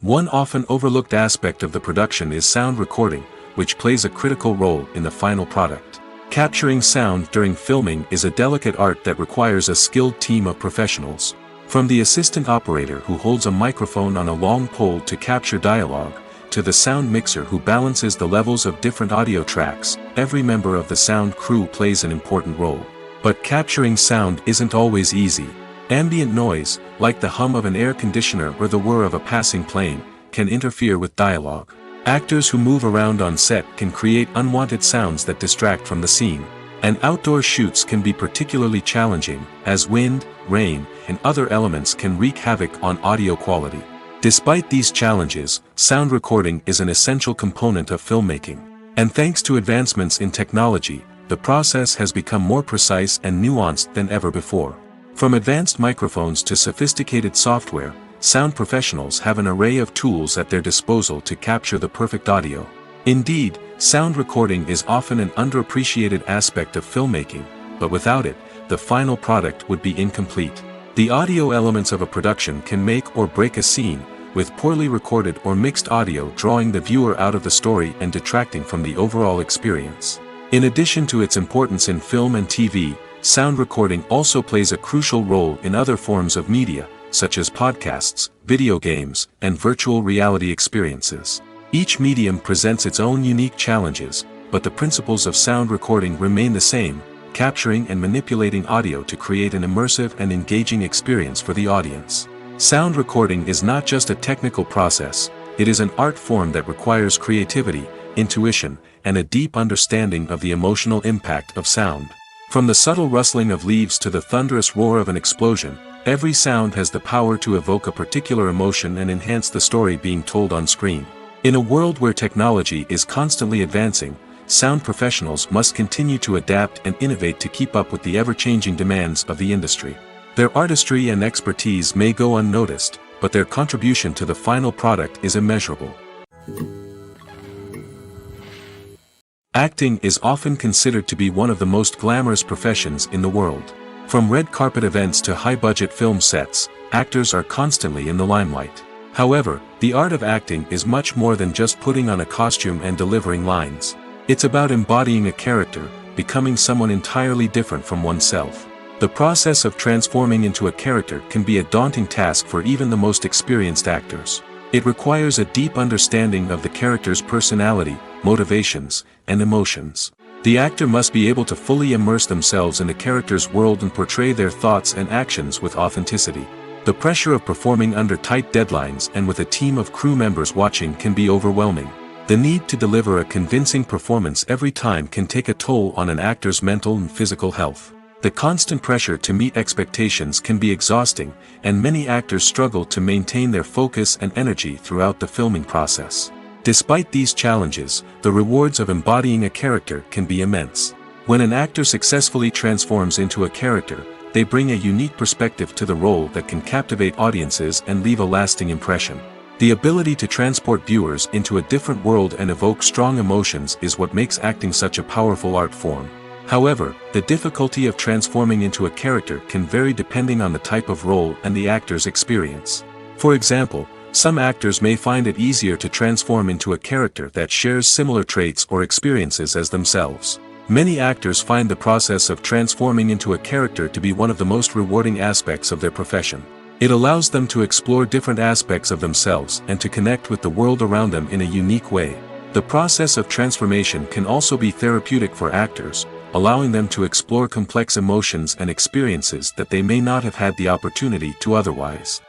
One often overlooked aspect of the production is sound recording, which plays a critical role in the final product. Capturing sound during filming is a delicate art that requires a skilled team of professionals. From the assistant operator who holds a microphone on a long pole to capture dialogue, to the sound mixer who balances the levels of different audio tracks, every member of the sound crew plays an important role. But capturing sound isn't always easy. Ambient noise, like the hum of an air conditioner or the whir of a passing plane, can interfere with dialogue. Actors who move around on set can create unwanted sounds that distract from the scene. And outdoor shoots can be particularly challenging, as wind, rain, and other elements can wreak havoc on audio quality. Despite these challenges, sound recording is an essential component of filmmaking. And thanks to advancements in technology, the process has become more precise and nuanced than ever before. From advanced microphones to sophisticated software, sound professionals have an array of tools at their disposal to capture the perfect audio. Indeed, sound recording is often an underappreciated aspect of filmmaking, but without it, the final product would be incomplete. The audio elements of a production can make or break a scene, with poorly recorded or mixed audio drawing the viewer out of the story and detracting from the overall experience. In addition to its importance in film and TV, sound recording also plays a crucial role in other forms of media, such as podcasts, video games, and virtual reality experiences. Each medium presents its own unique challenges, but the principles of sound recording remain the same, capturing and manipulating audio to create an immersive and engaging experience for the audience. Sound recording is not just a technical process, it is an art form that requires creativity, intuition, and a deep understanding of the emotional impact of sound. From the subtle rustling of leaves to the thunderous roar of an explosion, every sound has the power to evoke a particular emotion and enhance the story being told on screen. In a world where technology is constantly advancing, sound professionals must continue to adapt and innovate to keep up with the ever-changing demands of the industry. Their artistry and expertise may go unnoticed, but their contribution to the final product is immeasurable. Acting is often considered to be one of the most glamorous professions in the world. From red carpet events to high-budget film sets, actors are constantly in the limelight. However, the art of acting is much more than just putting on a costume and delivering lines. It's about embodying a character, becoming someone entirely different from oneself. The process of transforming into a character can be a daunting task for even the most experienced actors. It requires a deep understanding of the character's personality, motivations, and emotions. The actor must be able to fully immerse themselves in the character's world and portray their thoughts and actions with authenticity. The pressure of performing under tight deadlines and with a team of crew members watching can be overwhelming. The need to deliver a convincing performance every time can take a toll on an actor's mental and physical health. The constant pressure to meet expectations can be exhausting, and many actors struggle to maintain their focus and energy throughout the filming process. Despite these challenges, the rewards of embodying a character can be immense. When an actor successfully transforms into a character, they bring a unique perspective to the role that can captivate audiences and leave a lasting impression. The ability to transport viewers into a different world and evoke strong emotions is what makes acting such a powerful art form. However, the difficulty of transforming into a character can vary depending on the type of role and the actor's experience. For example, some actors may find it easier to transform into a character that shares similar traits or experiences as themselves. Many actors find the process of transforming into a character to be one of the most rewarding aspects of their profession. It allows them to explore different aspects of themselves and to connect with the world around them in a unique way. The process of transformation can also be therapeutic for actors, allowing them to explore complex emotions and experiences that they may not have had the opportunity to otherwise.